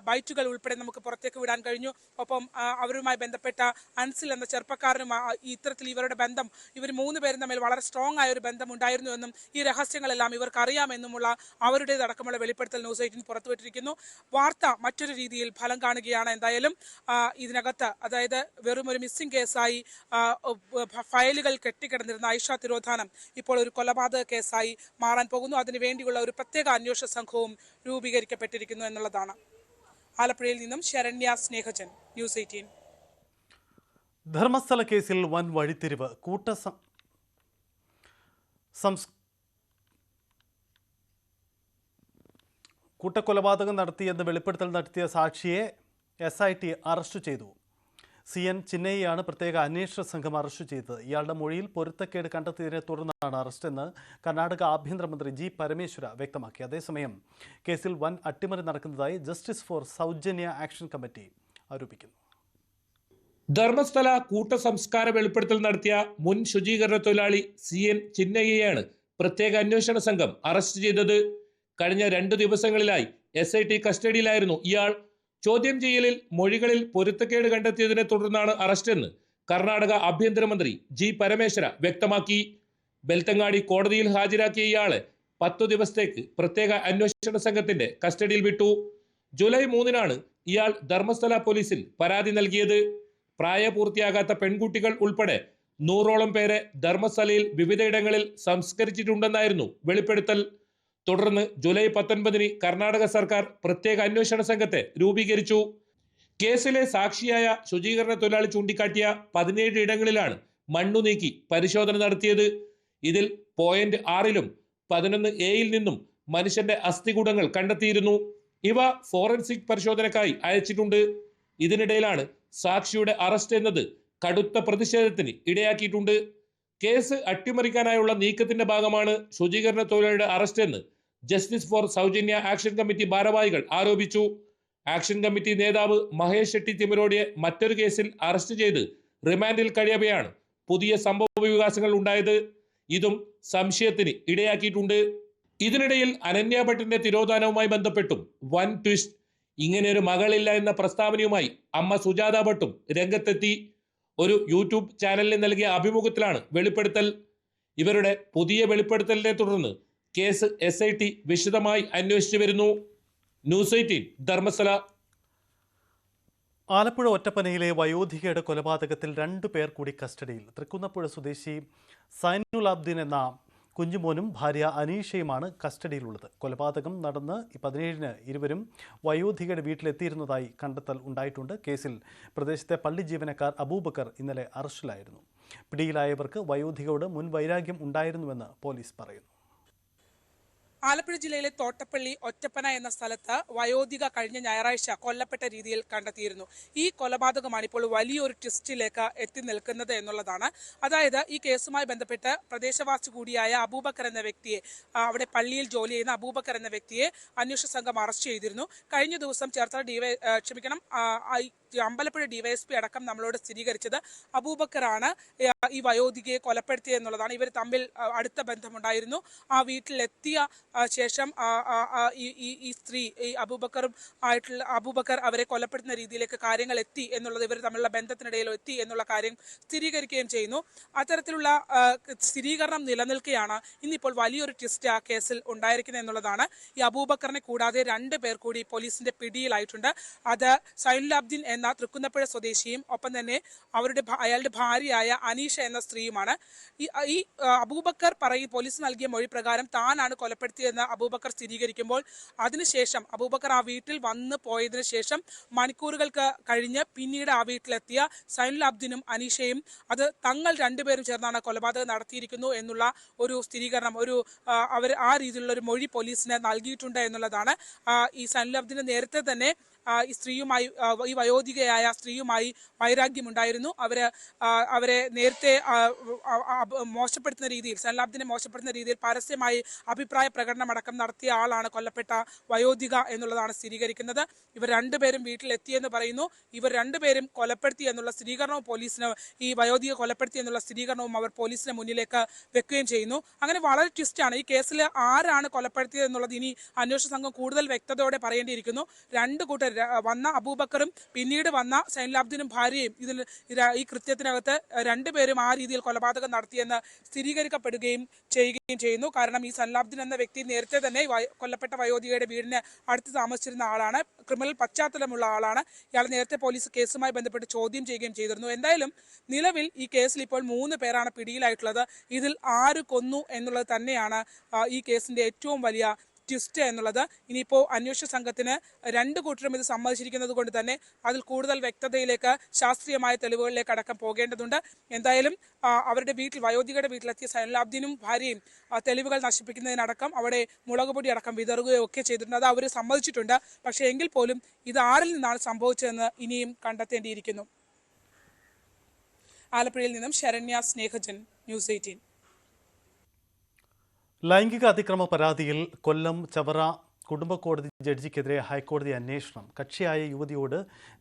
ബൈറ്റുകൾ ഉൾപ്പെടെ നമുക്ക് പുറത്തേക്ക് വിടാൻ കഴിഞ്ഞു. ഒപ്പം അവരുമായി ബന്ധപ്പെട്ട അൻസിൽ എന്ന ചെറുപ്പക്കാരനും ഇത്തരത്തിൽ ഇവരുടെ ബന്ധം, ഇവർ 3 പേരും തമ്മിൽ വളരെ സ്ട്രോങ് ആയ ഒരു ബന്ധം ഉണ്ടായിരുന്നു എന്നും ഈ രഹസ്യങ്ങളെല്ലാം ഇവർക്ക് അറിയാമെന്നുമുള്ള അവരുടേതടക്കമുള്ള വെളിപ്പെടുത്തൽ ന്യൂസ് 18 പുറത്തുവിട്ടിരിക്കുന്നു. വാർത്ത മറ്റൊരു രീതിയിൽ ഫലം കാണുകയാണ്. എന്തായാലും ഇതിനകത്ത്, അതായത് വെറും ഒരു മിസ്സിംഗ് കേസായി ഫയലുകൾ കെട്ടിക്കിടന്നിരുന്ന ഐഷ തിരോധാനം ഇപ്പോൾ ഒരു കൊലപാതക കേസായി മാറാൻ പോകുന്നു. അതിനുവേണ്ടിയുള്ള ഒരു പ്രത്യേക അന്വേഷണ സംഘവും രൂപീകരിക്കപ്പെട്ടിരിക്കുന്നു എന്നുള്ളതാണ്. ആലപ്പുഴയിൽ നിന്നും ശരണ്യ സ്നേഹജൻ, ന്യൂസ് 18. ധർമ്മസ്ഥല കേസിൽ വൻ വഴിത്തിരിവ്. കൂട്ടക്കൊലപാതകം നടത്തിയെന്ന് വെളിപ്പെടുത്തൽ നടത്തിയ സാക്ഷിയെ SIT അറസ്റ്റ് ചെയ്തു. CN ചിന്നയ്യയാണ് പ്രത്യേക അന്വേഷണ സംഘം അറസ്റ്റ് ചെയ്തത്. ഇയാളുടെ മൊഴിയിൽ പൊരുത്തക്കേട് കണ്ടെത്തിയതിനെ തുടർന്നാണ് അറസ്റ്റെന്ന് കർണാടക ആഭ്യന്തരമന്ത്രി G. പരമേശ്വര വ്യക്തമാക്കി. അതേസമയം കേസിൽ വൻ അട്ടിമറി നടക്കുന്നതായി ജസ്റ്റിസ് ഫോർ സൗജന്യ ആക്ഷൻ കമ്മിറ്റി ആരോപിക്കുന്നു. ധർമ്മസ്ഥല കൂട്ടസംസ്കാര വെളിപ്പെടുത്തൽ നടത്തിയ മുൻ ശുചീകരണ തൊഴിലാളി CN ചിന്നയ്യയാണ് പ്രത്യേക അന്വേഷണ സംഘം അറസ്റ്റ് ചെയ്തത്. കഴിഞ്ഞ 2 ദിവസങ്ങളിലായി SIT കസ്റ്റഡിയിലായിരുന്നു ഇയാൾ. ചോദ്യം ചെയ്യലിൽ മൊഴികളിൽ പൊരുത്തക്കേട് കണ്ടെത്തിയതിനെ തുടർന്നാണ് അറസ്റ്റെന്ന് കർണാടക ആഭ്യന്തരമന്ത്രി G. പരമേശ്വര വ്യക്തമാക്കി. ബെൽത്തങ്ങാടി കോടതിയിൽ ഹാജരാക്കിയ ഇയാളെ 10 ദിവസത്തേക്ക് പ്രത്യേക അന്വേഷണ സംഘത്തിന്റെ കസ്റ്റഡിയിൽ വിട്ടു. ജൂലൈ 3-നാണ് ഇയാൾ ധർമ്മസ്ഥല പോലീസിൽ പരാതി നൽകിയത്. പ്രായപൂർത്തിയാകാത്ത പെൺകുട്ടികൾ ഉൾപ്പെടെ 100ഓളം പേരെ ധർമ്മസ്ഥലയിൽ വിവിധയിടങ്ങളിൽ സംസ്കരിച്ചിട്ടുണ്ടെന്നായിരുന്നു വെളിപ്പെടുത്തൽ. തുടർന്ന് ജൂലൈ 19-ന് കർണാടക സർക്കാർ പ്രത്യേക അന്വേഷണ സംഘത്തെ രൂപീകരിച്ചു. കേസിലെ സാക്ഷിയായ ശുചീകരണ തൊഴിലാളി ചൂണ്ടിക്കാട്ടിയ 17 ഇടങ്ങളിലാണ് മണ്ണു നീക്കി പരിശോധന നടത്തിയത്. ഇതിൽ പോയിന്റ് 6-ലും 11A-യിൽ നിന്നും മനുഷ്യന്റെ അസ്ഥികൂടങ്ങൾ കണ്ടെത്തിയിരുന്നു. ഇവ ഫോറൻസിക് പരിശോധനയ്ക്കായി അയച്ചിട്ടുണ്ട്. ഇതിനിടയിലാണ് സാക്ഷിയുടെ അറസ്റ്റ് എന്നത് കടുത്ത പ്രതിഷേധത്തിന് ഇടയാക്കിയിട്ടുണ്ട്. കേസ് അട്ടിമറിക്കാനായുള്ള നീക്കത്തിന്റെ ഭാഗമാണ് ശുചീകരണ തൊഴിലാളിയുടെ അറസ്റ്റ് എന്ന് ജസ്റ്റിസ് ഫോർ സൗജന്യ ആക്ഷൻ കമ്മിറ്റി ഭാരവാഹികൾ ആരോപിച്ചു. ആക്ഷൻ കമ്മിറ്റി നേതാവ് മഹേഷ് ഷെട്ടി തിമരോടിയെ മറ്റൊരു കേസിൽ അറസ്റ്റ് ചെയ്ത് റിമാൻഡിൽ കഴിയവെയാണ് പുതിയ സംഭവ വികാസങ്ങൾ ഉണ്ടായത്. ഇതും സംശയത്തിന് ഇടയാക്കിയിട്ടുണ്ട്. ഇതിനിടയിൽ അനന്യ ഭട്ടിന്റെ തിരോധാനവുമായി ബന്ധപ്പെട്ടും വൻ ട്വിസ്റ്റ്. ഇങ്ങനെയൊരു മകളില്ല എന്ന പ്രസ്താവനയുമായി അമ്മ സുജാത ഭട്ടും രംഗത്തെത്തി. ഒരു യൂട്യൂബ് ചാനലിന് നൽകിയ അഭിമുഖത്തിലാണ് വെളിപ്പെടുത്തൽ. ഇവരുടെ പുതിയ വെളിപ്പെടുത്തലിനെ തുടർന്ന് കേസ് SIT വിശദമായി അന്വേഷിച്ചു വരുന്നു. ന്യൂസ് 18 ധർമ്മസ്ഥല. ആലപ്പുഴ ഒറ്റപ്പനയിലെ വയോധികയുടെ കൊലപാതകത്തിൽ 2 പേർ കൂടി കസ്റ്റഡിയിൽ. തൃക്കുന്നപ്പുഴ സ്വദേശി സൈനുൽ അബ്ദീൻ എന്ന കുഞ്ഞുമോനും ഭാര്യ അനീഷയുമാണ് കസ്റ്റഡിയിലുള്ളത്. കൊലപാതകം നടന്ന് 17-ന് ഇരുവരും വയോധികയുടെ വീട്ടിലെത്തിയിരുന്നതായി കണ്ടെത്തൽ ഉണ്ടായിട്ടുണ്ട്. കേസിൽ പ്രദേശത്തെ പള്ളി ജീവനക്കാർ അബൂബക്കർ ഇന്നലെ അറസ്റ്റിലായിരുന്നു. പിടിയിലായവർക്ക് വയോധികയോട് മുൻ വൈരാഗ്യം ഉണ്ടായിരുന്നുവെന്ന് പോലീസ് പറയുന്നു. ആലപ്പുഴ ജില്ലയിലെ തോട്ടപ്പള്ളി ഒറ്റപ്പന എന്ന സ്ഥലത്ത് വയോധിക കഴിഞ്ഞ ഞായറാഴ്ച കൊല്ലപ്പെട്ട രീതിയിൽ കണ്ടെത്തിയിരുന്നു. ഈ കൊലപാതകമാണ് ഇപ്പോൾ വലിയൊരു ട്വിസ്റ്റിലേക്ക് എത്തി നിൽക്കുന്നത് എന്നുള്ളതാണ്. അതായത് ഈ കേസുമായി ബന്ധപ്പെട്ട് പ്രദേശവാസി കൂടിയായ അബൂബക്കർ എന്ന വ്യക്തിയെ, അവിടെ പള്ളിയിൽ ജോലി ചെയ്യുന്ന അബൂബക്കർ എന്ന വ്യക്തിയെ അന്വേഷണ സംഘം അറസ്റ്റ് ചെയ്തിരുന്നു. കഴിഞ്ഞ ദിവസം ചേർത്തല അമ്പലപ്പുഴ DYSP അടക്കം നമ്മളോട് സ്ഥിരീകരിച്ചത് അബൂബക്കറാണ് ഈ വയോധികയെ കൊലപ്പെടുത്തിയെന്നുള്ളതാണ്. ഇവർ തമ്മിൽ അടുത്ത ബന്ധമുണ്ടായിരുന്നു. ആ വീട്ടിലെത്തിയ ശേഷം ഈ സ്ത്രീ ഈ അബൂബക്കർ അവരെ കൊലപ്പെടുത്തുന്ന രീതിയിലേക്ക് കാര്യങ്ങൾ എത്തി എന്നുള്ളത്, ഇവർ തമ്മിലുള്ള ബന്ധത്തിനിടയിൽ എത്തി എന്നുള്ള കാര്യം സ്ഥിരീകരിക്കുകയും ചെയ്യുന്നു. അത്തരത്തിലുള്ള സ്ഥിരീകരണം നിലനിൽക്കുകയാണ് ഇന്നിപ്പോൾ വലിയൊരു ട്വിസ്റ്റ് ആ കേസിൽ ഉണ്ടായിരിക്കുന്നത് എന്നുള്ളതാണ്. ഈ അബൂബക്കറിനെ കൂടാതെ 2 പേർ കൂടി പോലീസിന്റെ പിടിയിലായിട്ടുണ്ട്. അത് സൈനുൽ അബ്ദീൻ എന്ന തൃക്കുന്നപ്പുഴ സ്വദേശിയും ഒപ്പം തന്നെ അയാളുടെ ഭാര്യയായ അനീഷ എന്ന സ്ത്രീയുമാണ്. ഈ അബൂബക്കർ പോലീസ് നൽകിയ മൊഴി പ്രകാരം താനാണ് കൊലപ്പെടുത്തിയെന്ന് അബൂബക്കർ സ്ഥിരീകരിക്കുമ്പോൾ അതിനുശേഷം അബൂബക്കർ ആ വീട്ടിൽ വന്ന് പോയതിനു ശേഷം മണിക്കൂറുകൾക്ക് കഴിഞ്ഞ് പിന്നീട് ആ വീട്ടിലെത്തിയ സൈനുൽ അബ്ദീനും അനീഷയും അത് തങ്ങൾ 2 പേരും ചേർന്നാണ് കൊലപാതകം നടത്തിയിരിക്കുന്നു എന്നുള്ള ഒരു സ്ഥിരീകരണം, അവർ ആ രീതിയിലുള്ള ഒരു മൊഴി പോലീസിന് നൽകിയിട്ടുണ്ട് എന്നുള്ളതാണ്. ഈ സൈനുൽ അബ്ദീന് നേരത്തെ തന്നെ ഈ സ്ത്രീയുമായി, ഈ വയോധികയായ സ്ത്രീയുമായി വൈരാഗ്യമുണ്ടായിരുന്നു. അവരെ നേരത്തെ മോശപ്പെടുത്തുന്ന രീതിയിൽ, സൈനുൽ അബ്ദീനെ മോശപ്പെടുത്തുന്ന രീതിയിൽ പരസ്യമായി അഭിപ്രായ പ്രകടനം അടക്കം നടത്തിയ ആളാണ് കൊല്ലപ്പെട്ട വയോധിക എന്നുള്ളതാണ് സ്ഥിരീകരിക്കുന്നത്. ഇവർ 2 പേരും വീട്ടിലെത്തിയെന്ന് പറയുന്നു. ഇവർ 2 പേരും കൊലപ്പെടുത്തി എന്നുള്ള സ്ഥിരീകരണവും പോലീസിന്, ഈ വയോധിക കൊലപ്പെടുത്തി എന്നുള്ള സ്ഥിരീകരണവും അവർ പോലീസിന് മുന്നിലേക്ക് വെക്കുകയും ചെയ്യുന്നു. അങ്ങനെ വളരെ ട്വിസ്റ്റാണ്. ഈ കേസിൽ ആരാണ് കൊലപ്പെടുത്തിയത് എന്നുള്ളത് ഇനി അന്വേഷണ സംഘം കൂടുതൽ വ്യക്തതയോടെ പറയേണ്ടിയിരിക്കുന്നു. 2 കൂട്ടർ വന്ന അബൂബക്കറും പിന്നീട് വന്ന സൈനുൽ അബ്ദീനും ഭാര്യയും ഈ കൃത്യത്തിനകത്ത് 2 പേരും ആ രീതിയിൽ കൊലപാതകം നടത്തിയെന്ന് സ്ഥിരീകരിക്കപ്പെടുകയും ചെയ്യുന്നു. കാരണം ഈ സൈനുൽ അബ്ദീൻ എന്ന വ്യക്തി നേരത്തെ തന്നെ കൊല്ലപ്പെട്ട വയോധികയുടെ വീടിന് അടുത്ത് താമസിച്ചിരുന്ന ആളാണ്. ക്രിമിനൽ പശ്ചാത്തലമുള്ള ആളാണ്. ഇയാൾ നേരത്തെ പോലീസ് കേസുമായി ബന്ധപ്പെട്ട് ചോദ്യം ചെയ്യുകയും ചെയ്തിരുന്നു. എന്തായാലും നിലവിൽ ഈ കേസിൽ ഇപ്പോൾ 3 പേരാണ് പിടിയിലായിട്ടുള്ളത്. ഇതിൽ ആര് കൊന്നു എന്നുള്ളത് തന്നെയാണ് ഈ കേസിന്റെ ഏറ്റവും വലിയ ട്വിസ്റ്റ് എന്നുള്ളത്. ഇനിയിപ്പോൾ അന്വേഷണ സംഘത്തിന് രണ്ടു കൂട്ടരും ഇത് സമ്മതിച്ചിരിക്കുന്നത് കൊണ്ട് തന്നെ അതിൽ കൂടുതൽ വ്യക്തതയിലേക്ക് ശാസ്ത്രീയമായ തെളിവുകളിലേക്ക് അടക്കം പോകേണ്ടതുണ്ട്. എന്തായാലും അവരുടെ വീട്ടിൽ, വയോധികയുടെ വീട്ടിലെത്തിയ സൈനുലാബ്ദീനും ഭാര്യയും തെളിവുകൾ നശിപ്പിക്കുന്നതിനടക്കം അവിടെ മുളകുപൊടി അടക്കം വിതറുകയോ ഒക്കെ ചെയ്തിട്ടുണ്ട്. അത് അവർ സമ്മതിച്ചിട്ടുണ്ട്. പക്ഷേ എങ്കിൽ പോലും ഇത് ആരിൽ നിന്നാണ് സംഭവിച്ചതെന്ന് ഇനിയും കണ്ടെത്തേണ്ടിയിരിക്കുന്നു. ആലപ്പുഴയിൽ നിന്നും ശരണ്യ സ്നേഹജൻ, ന്യൂസ് 18. ലൈംഗിക അതിക്രമ പരാതിയിൽ കൊല്ലം ചവറ കുടുംബ കോടതി ജഡ്ജിക്കെതിരെ ഹൈക്കോടതി അന്വേഷണം. കക്ഷിയായ യുവതിയോട്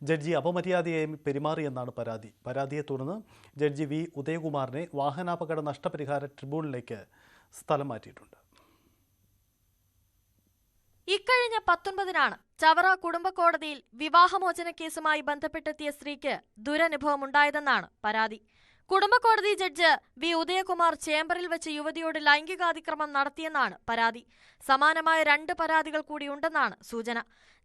ജഡ്ജി അപമര്യാദയായി പെരുമാറിയെന്നാണ് പരാതി. പരാതിയെ തുടർന്ന് ജഡ്ജി വി ഉദയകുമാറിനെ വാഹനാപകട നഷ്ടപരിഹാര ട്രിബ്യൂണലിലേക്ക് സ്ഥലം മാറ്റിയിട്ടുണ്ട്. ഇക്കഴിഞ്ഞ 19-നാണ് ചവറ കുടുംബ കോടതിയിൽ വിവാഹമോചന കേസുമായി ബന്ധപ്പെട്ടെത്തിയ സ്ത്രീക്ക് ദുരനുഭവമുണ്ടായതെന്നാണ് പരാതി. കുടുംബ കോടതി ജഡ്ജ് വി ഉദയകുമാർ ചേംബറിൽ വെച്ച് യുവതിയോട് ലൈംഗികാതിക്രമം നടത്തിയെന്നാണ് പരാതി. സമാനമായ 2 പരാതികൾ കൂടിയുണ്ടെന്നാണ് സൂചന.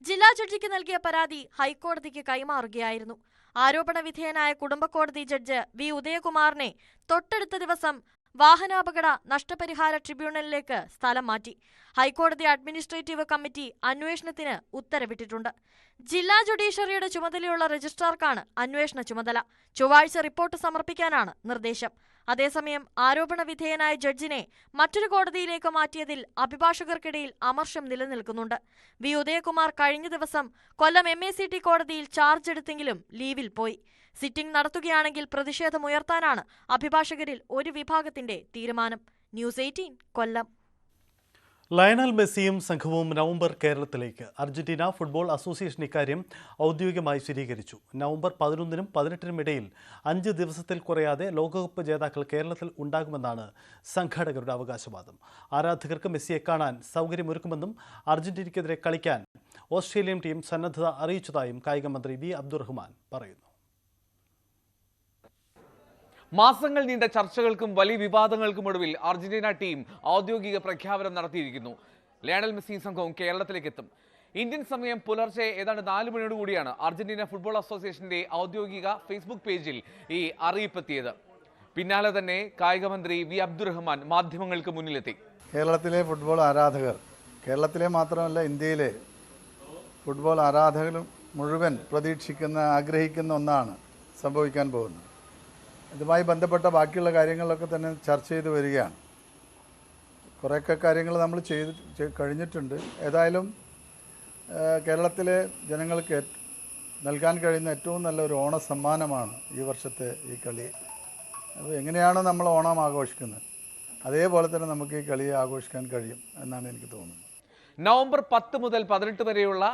ജില്ലാ ജഡ്ജിക്ക് നൽകിയ പരാതി ഹൈക്കോടതിക്ക് കൈമാറുകയായിരുന്നു. ആരോപണ വിധേയനായ കുടുംബ കോടതി ജഡ്ജ് വി ഉദയകുമാറിനെ തൊട്ടടുത്ത ദിവസം വാഹനാപകട നഷ്ടപരിഹാര ട്രിബ്യൂണലിലേക്ക് സ്ഥലം മാറ്റി. ഹൈക്കോടതി അഡ്മിനിസ്ട്രേറ്റീവ് കമ്മിറ്റി അന്വേഷണത്തിന് ഉത്തരവിട്ടിട്ടുണ്ട്. ജില്ലാ ജുഡീഷ്യറിയുടെ ചുമതലയുള്ള രജിസ്ട്രാർക്കാണ് അന്വേഷണ ചുമതല. ചൊവ്വാഴ്ച റിപ്പോർട്ട് സമർപ്പിക്കാനാണ് നിർദ്ദേശം. അതേസമയം ആരോപണ വിധേയനായ ജഡ്ജിനെ മറ്റൊരു കോടതിയിലേക്ക് മാറ്റിയതിൽ അഭിഭാഷകർക്കിടയിൽ അമർഷം നിലനിൽക്കുന്നുണ്ട്. വി ഉദയകുമാർ കഴിഞ്ഞ ദിവസം കൊല്ലം MACT കോടതിയിൽ ചാർജ് എടുത്തെങ്കിലും ലീവിൽ പോയി. സിറ്റിംഗ് നടത്തുകയാണെങ്കിൽ പ്രതിഷേധമുയർത്താനാണ് അഭിഭാഷകരിൽ ഒരു വിഭാഗത്തിന്റെ തീരുമാനം. ന്യൂസ് 18 കൊല്ലം. ലയണൽ മെസ്സിയും സംഘവും നവംബർ കേരളത്തിലേക്ക്. അർജന്റീന ഫുട്ബോൾ അസോസിയേഷൻ ഇക്കാര്യം ഔദ്യോഗികമായി സ്ഥിരീകരിച്ചു. നവംബർ 11-നും 18-നും ഇടയിൽ 5 ദിവസത്തിൽ കുറയാതെ ലോകകപ്പ് ജേതാക്കൾ കേരളത്തിൽ ഉണ്ടാകുമെന്നാണ് സംഘാടകരുടെ അവകാശവാദം. ആരാധകർക്ക് മെസ്സിയെ കാണാൻ സൗകര്യമൊരുക്കുമെന്നും അർജന്റീനയ്ക്കെതിരെ കളിക്കാൻ ഓസ്ട്രേലിയൻ ടീം സന്നദ്ധത അറിയിച്ചതായും കായികമന്ത്രി വി അബ്ദുറഹ്മാൻ പറയുന്നു. മാസങ്ങൾ നീണ്ട ചർച്ചകൾക്കും വലിയ വിവാദങ്ങൾക്കും ഒടുവിൽ അർജന്റീന ടീം ഔദ്യോഗിക പ്രഖ്യാപനം നടത്തിയിരിക്കുന്നു. ലയണൽ മെസ്സി സംഘവും കേരളത്തിലേക്ക് എത്തും. ഇന്ത്യൻ സമയം പുലർച്ചെ ഏതാണ്ട് 4 മണിയോടുകൂടിയാണ് അർജന്റീന ഫുട്ബോൾ അസോസിയേഷന്റെ ഔദ്യോഗിക ഫേസ്ബുക്ക് പേജിൽ ഈ അറിയിപ്പെത്തിയത്. പിന്നാലെ തന്നെ കായികമന്ത്രി വി അബ്ദുറഹ്മാൻ മാധ്യമങ്ങൾക്ക് മുന്നിലെത്തി. കേരളത്തിലെ ഫുട്ബോൾ ആരാധകർ, കേരളത്തിലെ മാത്രമല്ല ഇന്ത്യയിലെ ഫുട്ബോൾ ആരാധകരും മുഴുവൻ പ്രതീക്ഷിക്കുന്ന, ആഗ്രഹിക്കുന്ന ഒന്നാണ് സംഭവിക്കാൻ പോകുന്നത്. ഇതുമായി ബന്ധപ്പെട്ട ബാക്കിയുള്ള കാര്യങ്ങളൊക്കെ തന്നെ ചർച്ച ചെയ്ത് വരികയാണ്. കുറേയൊക്കെ കാര്യങ്ങൾ നമ്മൾ കഴിഞ്ഞിട്ടുണ്ട്. ഏതായാലും കേരളത്തിലെ ജനങ്ങൾക്ക് നൽകാൻ കഴിയുന്ന ഏറ്റവും നല്ലൊരു ഓണ സമ്മാനമാണ് ഈ വർഷത്തെ ഈ കളി. അപ്പോൾ എങ്ങനെയാണോ നമ്മൾ ഓണം ആഘോഷിക്കുന്നത് അതേപോലെ തന്നെ നമുക്ക് ഈ കളിയെ ആഘോഷിക്കാൻ കഴിയും എന്നാണ് എനിക്ക് തോന്നുന്നത്. നവംബർ 10 മുതൽ 18 വരെയുള്ള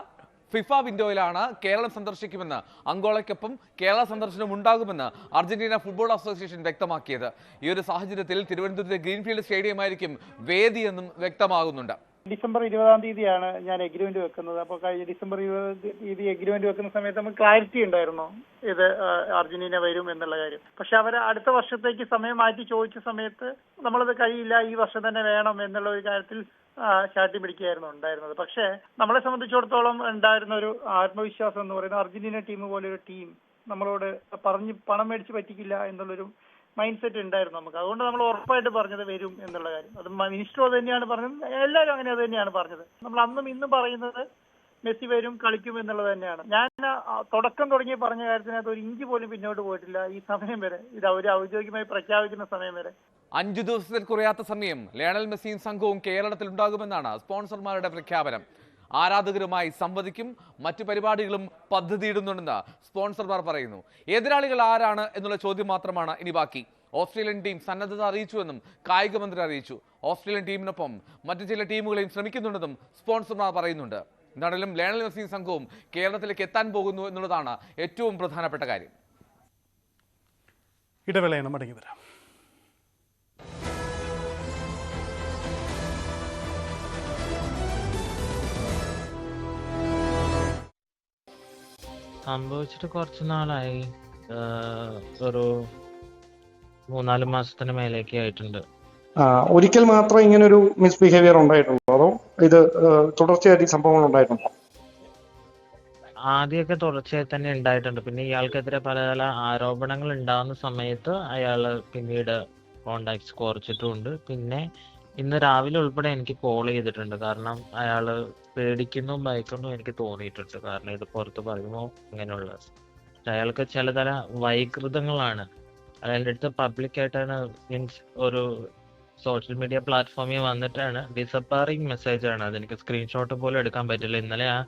ഫിഫ വിൻഡോയിലാണ് കേരളം സന്ദർശിക്കുമെന്ന്, അങ്കോളയ്ക്കൊപ്പം കേരള സന്ദർശനം ഉണ്ടാകുമെന്ന് അർജന്റീന ഫുട്ബോൾ അസോസിയേഷൻ വ്യക്തമാക്കിയത്. ഈ ഒരു സാഹചര്യത്തിൽ തിരുവനന്തപുരത്തെ ഗ്രീൻഫീൽഡ് സ്റ്റേഡിയമായിരിക്കും വേദിയെന്നും വ്യക്തമാകുന്നുണ്ട്. ഡിസംബർ 20-ാം തീയതിയാണ് ഞാൻ എഗ്രിമെന്റ് വെക്കുന്നത്. അപ്പോൾ കഴിഞ്ഞ ഡിസംബർ 20 തീയതി എഗ്രിമെന്റ് വെക്കുന്ന സമയത്ത് നമുക്ക് ക്ലാരിറ്റി ഉണ്ടായിരുന്നു ഇത് അർജന്റീന വരും എന്നുള്ള കാര്യം. പക്ഷെ അവർ അടുത്ത വർഷത്തേക്ക് സമയം മാറ്റി ചോദിച്ച സമയത്ത് നമ്മളത് കഴിയില്ല, ഈ വർഷം തന്നെ വേണം എന്നുള്ള ഒരു കാര്യത്തിൽ ശാഠ്യം പിടിക്കുകയായിരുന്നു ഉണ്ടായിരുന്നത്. പക്ഷേ നമ്മളെ സംബന്ധിച്ചിടത്തോളം ഉണ്ടായിരുന്ന ഒരു ആത്മവിശ്വാസം എന്ന് പറയുന്നത് അർജന്റീന ടീം പോലെ ഒരു ടീം നമ്മളോട് പറഞ്ഞ് പണം മേടിച്ച് പറ്റിക്കില്ല എന്നുള്ളൊരു മൈൻഡ് സെറ്റ് ഉണ്ടായിരുന്നു നമുക്ക്. അതുകൊണ്ട് നമ്മൾ ഉറപ്പായിട്ട് പറഞ്ഞത് വരും എന്നുള്ള കാര്യം. അത് മിനിസ്റ്റർ അത് തന്നെയാണ് പറഞ്ഞത്, എല്ലാവരും അങ്ങനെ അത് തന്നെയാണ് പറഞ്ഞത്. നമ്മൾ അന്നും ഇന്നും പറയുന്നത് മെസ്സി വരും, കളിക്കും എന്നുള്ളത് തന്നെയാണ്. ഞാൻ തുടക്കം തുടങ്ങി പറഞ്ഞ കാര്യത്തിനകത്ത് ഒരു ഇഞ്ച് പോലും പിന്നോട്ട് പോയിട്ടില്ല ഈ സമയം വരെ, ഇത് അവർ ഔദ്യോഗികമായി പ്രഖ്യാപിക്കുന്ന സമയം വരെ. 5 ദിവസത്തിൽ കുറയാത്ത സമയം ലയണൽ മെസ്സിയും സംഘവും കേരളത്തിൽ ഉണ്ടാകുമെന്നാണ് സ്പോൺസർമാരുടെ പ്രഖ്യാപനം. ആരാധകരുമായി സംവദിക്കും, മറ്റു പരിപാടികളും പദ്ധതിയിടുന്നുണ്ടെന്ന് സ്പോൺസർമാർ പറയുന്നു. എതിരാളികൾ ആരാണ് എന്നുള്ള ചോദ്യം മാത്രമാണ് ഇനി ബാക്കി. ഓസ്ട്രേലിയൻ ടീം സന്നദ്ധത അറിയിച്ചുവെന്നും കായികമന്ത്രി അറിയിച്ചു. ഓസ്ട്രേലിയൻ ടീമിനൊപ്പം മറ്റു ചില ടീമുകളെയും ശ്രമിക്കുന്നുണ്ടെന്നും സ്പോൺസർമാർ പറയുന്നുണ്ട്. എന്താണെങ്കിലും ലയണൽ മെസ്സിയും സംഘവും കേരളത്തിലേക്ക് എത്താൻ പോകുന്നു എന്നുള്ളതാണ് ഏറ്റവും പ്രധാനപ്പെട്ട കാര്യം. ഇടവേളയാണ്, മടങ്ങി വരാം. സംഭവിച്ചിട്ട് കുറച്ച് നാളായി, ഒരു 3-4 മാസത്തിന് മേലേക്ക് ആയിട്ടുണ്ട്. ഒരിക്കൽ മാത്രം ഇങ്ങനൊരു മിസ്ബിഹേവിയർ ഉണ്ടായിട്ടുള്ളൂ, അതോ ഇത് തുടർച്ചയായിട്ട് സംഭവങ്ങൾ ഉണ്ടായിട്ടുണ്ടോ? ആദ്യമൊക്കെ തുടർച്ചയായി തന്നെ ഉണ്ടായിട്ടുണ്ട്. പിന്നെ ഇയാൾക്കെതിരെ പല പല ആരോപണങ്ങൾ ഉണ്ടാകുന്ന സമയത്ത് അയാൾ പിന്നീട് കോണ്ടാക്ട്സ് കുറച്ചിട്ടുമുണ്ട്. പിന്നെ ഇന്ന് രാവിലെ ഉൾപ്പെടെ എനിക്ക് കോൾ ചെയ്തിട്ടുണ്ട്. കാരണം അയാൾ പേടിക്കുന്നു ഭയക്കുന്നു എനിക്ക് തോന്നിയിട്ടുണ്ട്. കാരണം ഇത് പുറത്ത് പറയുമ്പോൾ ഇങ്ങനെയുള്ള അയാൾക്ക് ചിലതര വൈകൃതങ്ങളാണ്. അയാളുടെ അടുത്ത് പബ്ലിക്കായിട്ടാണ്, മീൻസ് ഒരു സോഷ്യൽ മീഡിയ പ്ലാറ്റ്ഫോമിൽ വന്നിട്ടാണ് ഡിസപ്പാറിങ് മെസ്സേജാണ്. അതെനിക്ക് സ്ക്രീൻഷോട്ട് പോലും എടുക്കാൻ പറ്റില്ല. ഇന്നലെ ആ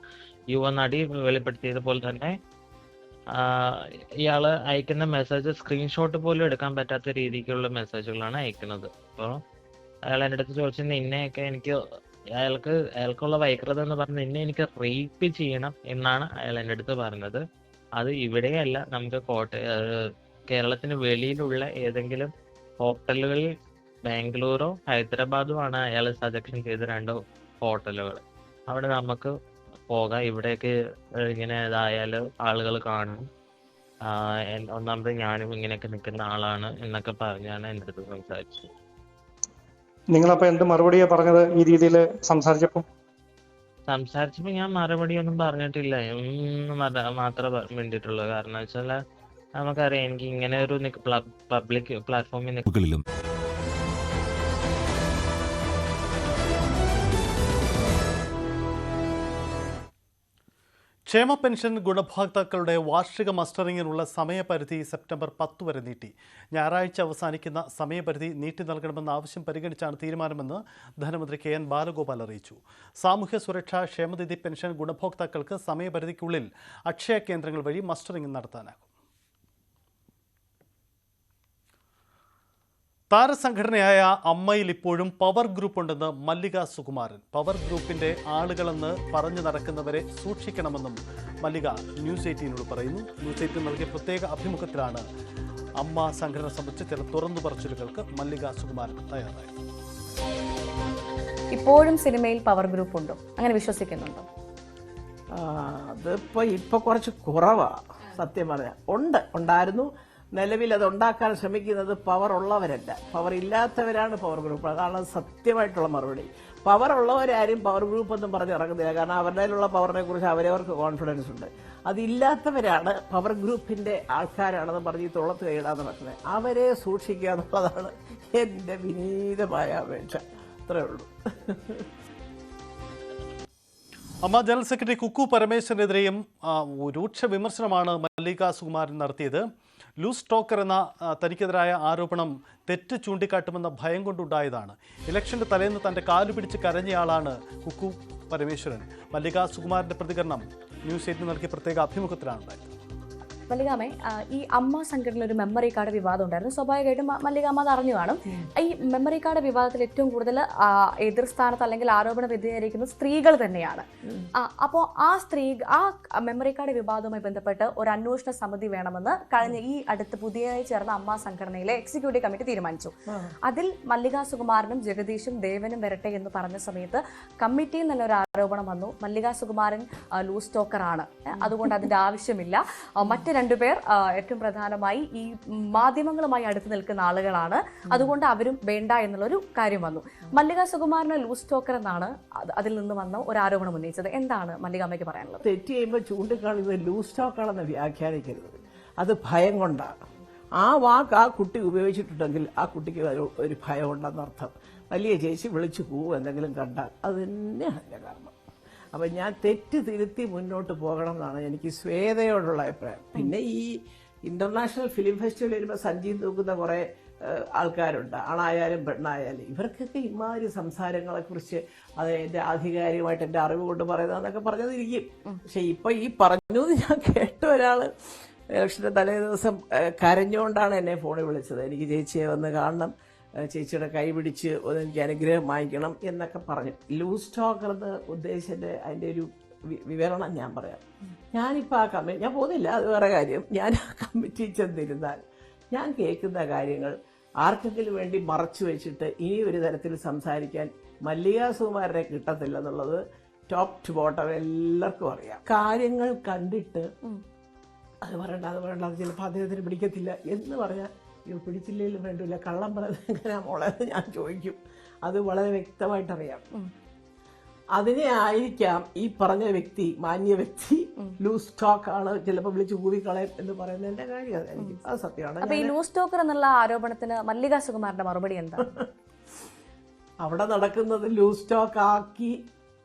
യുവനടി വെളിപ്പെടുത്തിയത് പോലെ തന്നെ ഇയാൾ അയക്കുന്ന മെസ്സേജ് സ്ക്രീൻഷോട്ട് പോലും എടുക്കാൻ പറ്റാത്ത രീതിക്കുള്ള മെസ്സേജുകളാണ് അയക്കുന്നത്. അപ്പോൾ അയാൾ എൻ്റെ അടുത്ത് ചോദിച്ചത് നിന്നെയൊക്കെ എനിക്ക് അയാൾക്കുള്ള വൈകൃതം എന്ന് പറഞ്ഞ് നിന്നെ എനിക്ക് റേപ്പ് ചെയ്യണം എന്നാണ് അയാൾ എൻ്റെ അടുത്ത് പറഞ്ഞത്. അത് ഇവിടെയല്ല, നമുക്ക് കേരളത്തിന് വെളിയിലുള്ള ഏതെങ്കിലും ഹോട്ടലുകളിൽ ബാംഗ്ലൂരോ ഹൈദരാബാദോ ആണ് അയാൾ സജക്ഷൻ ചെയ്ത 2 ഹോട്ടലുകൾ. അവിടെ നമുക്ക് പോകാം. ഇവിടേക്ക് ഇങ്ങനെ ഇതായാൽ ആളുകൾ കാണും. ഒന്നാമത് ഞാനും ഇങ്ങനെയൊക്കെ നിൽക്കുന്ന ആളാണ് എന്നൊക്കെ പറഞ്ഞാണ് എൻ്റെ അടുത്ത് സംസാരിച്ചത്. നിങ്ങളപ്പോൾ എന്ത് മറുപടിയാ പറഞ്ഞത് ഈ രീതിയിൽ സംസാരിച്ചപ്പോൾ ഞാൻ മറുപടിയൊന്നും പറഞ്ഞിട്ടില്ല. മാത്രമേ വേണ്ടിയിട്ടുള്ളൂ. കാരണം വെച്ചാൽ നമുക്കറിയാം, എനിക്ക് ഇങ്ങനെ ഒരു പബ്ലിക് പ്ലാറ്റ്ഫോമിൽ ക്ഷേമ പെൻഷൻ ഗുണഭോക്താക്കളുടെ വാർഷിക മസ്റ്ററിങ്ങിനുള്ള സമയപരിധി സെപ്റ്റംബർ 10 വരെ നീട്ടി. ഞായറാഴ്ച അവസാനിക്കുന്ന സമയപരിധി നീട്ടി നൽകണമെന്ന ആവശ്യം പരിഗണിച്ചാണ് തീരുമാനമെന്ന് ധനമന്ത്രി KN ബാലഗോപാൽ അറിയിച്ചു. സാമൂഹ്യ സുരക്ഷാ ക്ഷേമനിധി പെൻഷൻ ഗുണഭോക്താക്കൾക്ക് സമയപരിധിക്കുള്ളിൽ അക്ഷയ കേന്ദ്രങ്ങൾ വഴി മസ്റ്ററിംഗ് നടത്താനാകും. താരസംഘടനയായ അമ്മയിൽ ഇപ്പോഴും പവർ ഗ്രൂപ്പ് ഉണ്ടെന്ന് മല്ലിക സുകുമാരൻ. പവർ ഗ്രൂപ്പിന്റെ ആളുകളെന്ന് പറഞ്ഞു നടക്കുന്നവരെ സൂക്ഷിക്കണമെന്നും മല്ലിക ന്യൂസ് 18നോട് പറയുന്നു. ന്യൂസ് 18 നൽകിയ പ്രത്യേക അഭിമുഖത്തിലാണ് അമ്മ സംഘടന സംബന്ധിച്ച് ചില തുറന്നു പറച്ചിലുകൾക്ക് മല്ലിക സുകുമാരൻ തയ്യാറായത്. ഇപ്പോഴും സിനിമയിൽ പവർ ഗ്രൂപ്പ് ഉണ്ടോ? അങ്ങനെ വിശ്വസിക്കുന്നുണ്ടോ? അതിപ്പോൾ കുറച്ച് കുറവാ, സത്യം പറഞ്ഞാൽ. ഉണ്ടായിരുന്നു. നിലവിൽ അത് ഉണ്ടാക്കാൻ ശ്രമിക്കുന്നത് പവർ ഉള്ളവരല്ല, പവർ ഇല്ലാത്തവരാണ് പവർ ഗ്രൂപ്പ്. അതാണ് സത്യമായിട്ടുള്ള മറുപടി. പവർ ഉള്ളവരാരും പവർ ഗ്രൂപ്പ് ഒന്നും പറഞ്ഞ് ഇറങ്ങുന്നില്ല. കാരണം അവരുടെയിലുള്ള പവറിനെ കുറിച്ച് അവരവർക്ക് കോൺഫിഡൻസ് ഉണ്ട്. അതില്ലാത്തവരാണ് പവർ ഗ്രൂപ്പിന്റെ ആൾക്കാരാണെന്ന് പറഞ്ഞ് തുളത്ത് കൈയിടാന്ന് നടക്കുന്നത്. അവരെ സൂക്ഷിക്കുക എന്നുള്ളതാണ് എന്റെ വിനീതമായ അപേക്ഷ. അത്രേ ഉള്ളൂ. അമ്മ ജനറൽ സെക്രട്ടറി കുക്കു പരമേശ്വരനെതിരെയും രൂക്ഷ വിമർശനമാണ് മല്ലിക സുകുമാരൻ നടത്തിയത്. ലൂസ് ടോക്കർ എന്ന തനിക്കെതിരായ ആരോപണം തെറ്റ് ചൂണ്ടിക്കാട്ടുമെന്ന ഭയം കൊണ്ടുണ്ടായതാണ്. ഇലക്ഷന്റെ തലേന്ന് തന്റെ കാലുപിടിച്ച് കരഞ്ഞയാളാണ് കുക്കു പരമേശ്വരൻ. മല്ലിക സുകുമാരന്റെ പ്രതികരണം ന്യൂസ് 18 നൽകിയ പ്രത്യേക അഭിമുഖത്തിലാണ് ഉണ്ടായത്. മല്ലികാമേ, ഈ അമ്മ സംഘടനയിൽ ഒരു മെമ്മറി കാർഡ് വിവാദം ഉണ്ടായിരുന്നു. സ്വാഭാവികമായിട്ടും മല്ലികാമ്മ അത് അറിഞ്ഞു കാണും. ഈ മെമ്മറി കാർഡ് വിവാദത്തിൽ ഏറ്റവും കൂടുതൽ എതിർ സ്ഥാനത്ത് അല്ലെങ്കിൽ ആരോപണ വിധേയരായിരിക്കുന്നത് സ്ത്രീകൾ തന്നെയാണ്. അപ്പോൾ ആ മെമ്മറി കാർഡ് വിവാദവുമായി ബന്ധപ്പെട്ട് ഒരു അന്വേഷണ സമിതി വേണമെന്ന് കഴിഞ്ഞ ഈ അടുത്ത് പുതിയതായി ചേർന്ന അമ്മ സംഘടനയിലെ എക്സിക്യൂട്ടീവ് കമ്മിറ്റി തീരുമാനിച്ചു. അതിൽ മല്ലിക സുകുമാരനും ജഗദീഷും ദേവനും വരട്ടെ എന്ന് പറഞ്ഞ സമയത്ത് കമ്മിറ്റിയിൽ തന്നെ ഒരു ആരോപണം വന്നു. മല്ലിക സുകുമാരൻ ലൂസ് ടോക്കറാണ്, അതുകൊണ്ട് അതിന്റെ ആവശ്യമില്ല. മറ്റ് 2 പേർ ഏറ്റവും പ്രധാനമായി ഈ മാധ്യമങ്ങളുമായി അടുത്ത് നിൽക്കുന്ന ആളുകളാണ്, അതുകൊണ്ട് അവരും വേണ്ട എന്നുള്ളൊരു കാര്യം വന്നു. മല്ലിക സുകുമാരനെ ലൂസ് ടോക്കർ എന്നാണ് അതിൽ നിന്ന് വന്ന ഒരു ആരോപണം ഉന്നയിച്ചത്. എന്താണ് മല്ലികാമ്മയ്ക്ക് പറയാനുള്ളത്? തെറ്റ് ചെയ്യുമ്പോൾ ചൂണ്ടിക്കാണിക്കുന്നത് ലൂസ് ടോക്കാണെന്ന് വ്യാഖ്യാനിക്കരുത്. അത് ഭയം കൊണ്ടാണ്. ആ വാക്ക് ആ കുട്ടി ഉപയോഗിച്ചിട്ടുണ്ടെങ്കിൽ ആ കുട്ടിക്ക് ഒരു ഭയം ഉണ്ടെന്നർത്ഥം. വലിയ ചേച്ചി വിളിച്ചു പോവും എന്തെങ്കിലും കണ്ടാൽ അത് തന്നെയാണ് എൻ്റെ കാരണം. അപ്പം ഞാൻ തെറ്റ് തിരുത്തി മുന്നോട്ട് പോകണം എന്നാണ് എനിക്ക് ശ്വേതയോടുള്ള അഭിപ്രായം. പിന്നെ ഈ ഇന്റർനാഷണൽ ഫിലിം ഫെസ്റ്റിവൽ വരുമ്പോൾ സഞ്ജീവ് തൂക്കുന്ന കുറേ ആൾക്കാരുണ്ട്, ആണായാലും പെണ്ണായാലും. ഇവർക്കൊക്കെ ഇമാതിരി സംസാരങ്ങളെക്കുറിച്ച് അത് എൻ്റെ ആധികാരികമായിട്ട് എൻ്റെ അറിവ് കൊണ്ട് പറയുന്നതെന്നൊക്കെ പറഞ്ഞതിരിക്കും. പക്ഷെ ഇപ്പം ഈ പറഞ്ഞു ഞാൻ കേട്ട ഒരാൾ ഇലക്ഷൻ്റെ തലേ ദിവസം കരഞ്ഞുകൊണ്ടാണ് എന്നെ ഫോണിൽ വിളിച്ചത്. എനിക്ക് ചേച്ചിയെ വന്ന് കാണണം, ചേച്ചിയുടെ കൈ പിടിച്ച് എനിക്ക് അനുഗ്രഹം വാങ്ങിക്കണം എന്നൊക്കെ പറഞ്ഞു. ലൂസ് ടോക്കർ എന്ന് ഉദ്ദേശിച്ചതിൻ്റെ അതിൻ്റെ ഒരു വിവരണം ഞാൻ പറയാം. ഞാനിപ്പോൾ ആ കമ്മിറ്റി ഞാൻ പോകുന്നില്ല, അത് വേറെ കാര്യം. ഞാൻ ആ കമ്മിറ്റി ചെന്നിരുന്നാൽ ഞാൻ കേൾക്കുന്ന കാര്യങ്ങൾ ആർക്കെങ്കിലും വേണ്ടി മറച്ചു വെച്ചിട്ട് ഇനി ഒരു തരത്തിൽ സംസാരിക്കാൻ മല്ലിക സുകുമാരനെ കിട്ടത്തില്ലെന്നുള്ളത് ടോപ്പ് ടു ബോട്ടം എല്ലാവർക്കും അറിയാം. കാര്യങ്ങൾ കണ്ടിട്ട് അത് പറയണ്ട അത് ചിലപ്പോൾ അദ്ദേഹത്തിന് പിടിക്കത്തില്ല എന്ന് പറഞ്ഞാൽ പിടിച്ചില്ലെങ്കിലും വേണ്ടില്ല, കള്ളം പറയുന്നത് എങ്ങനെയാ മോളെ എന്ന് ഞാൻ ചോദിക്കും. അത് വളരെ വ്യക്തമായിട്ടറിയാം. അതിനെ ആയിരിക്കാം ഈ പറഞ്ഞ വ്യക്തി, മാന്യ വ്യക്തി ലൂസ് ടോക്ക് ആണ്, ചിലപ്പോൾ വിളിച്ച് കൂവിക്കളയും എന്ന് പറയുന്നതിന്റെ കാര്യം അതായിരിക്കും. അത് സത്യമാണ്. അപ്പൊ ഈ ലൂസ് ടോക്കർ എന്നുള്ള ആരോപണത്തിന് മല്ലിക സുകുമാരന്റെ മറുപടി എന്താ? അവിടെ നടക്കുന്നത് ലൂസ് സ്റ്റോക്ക് ആക്കി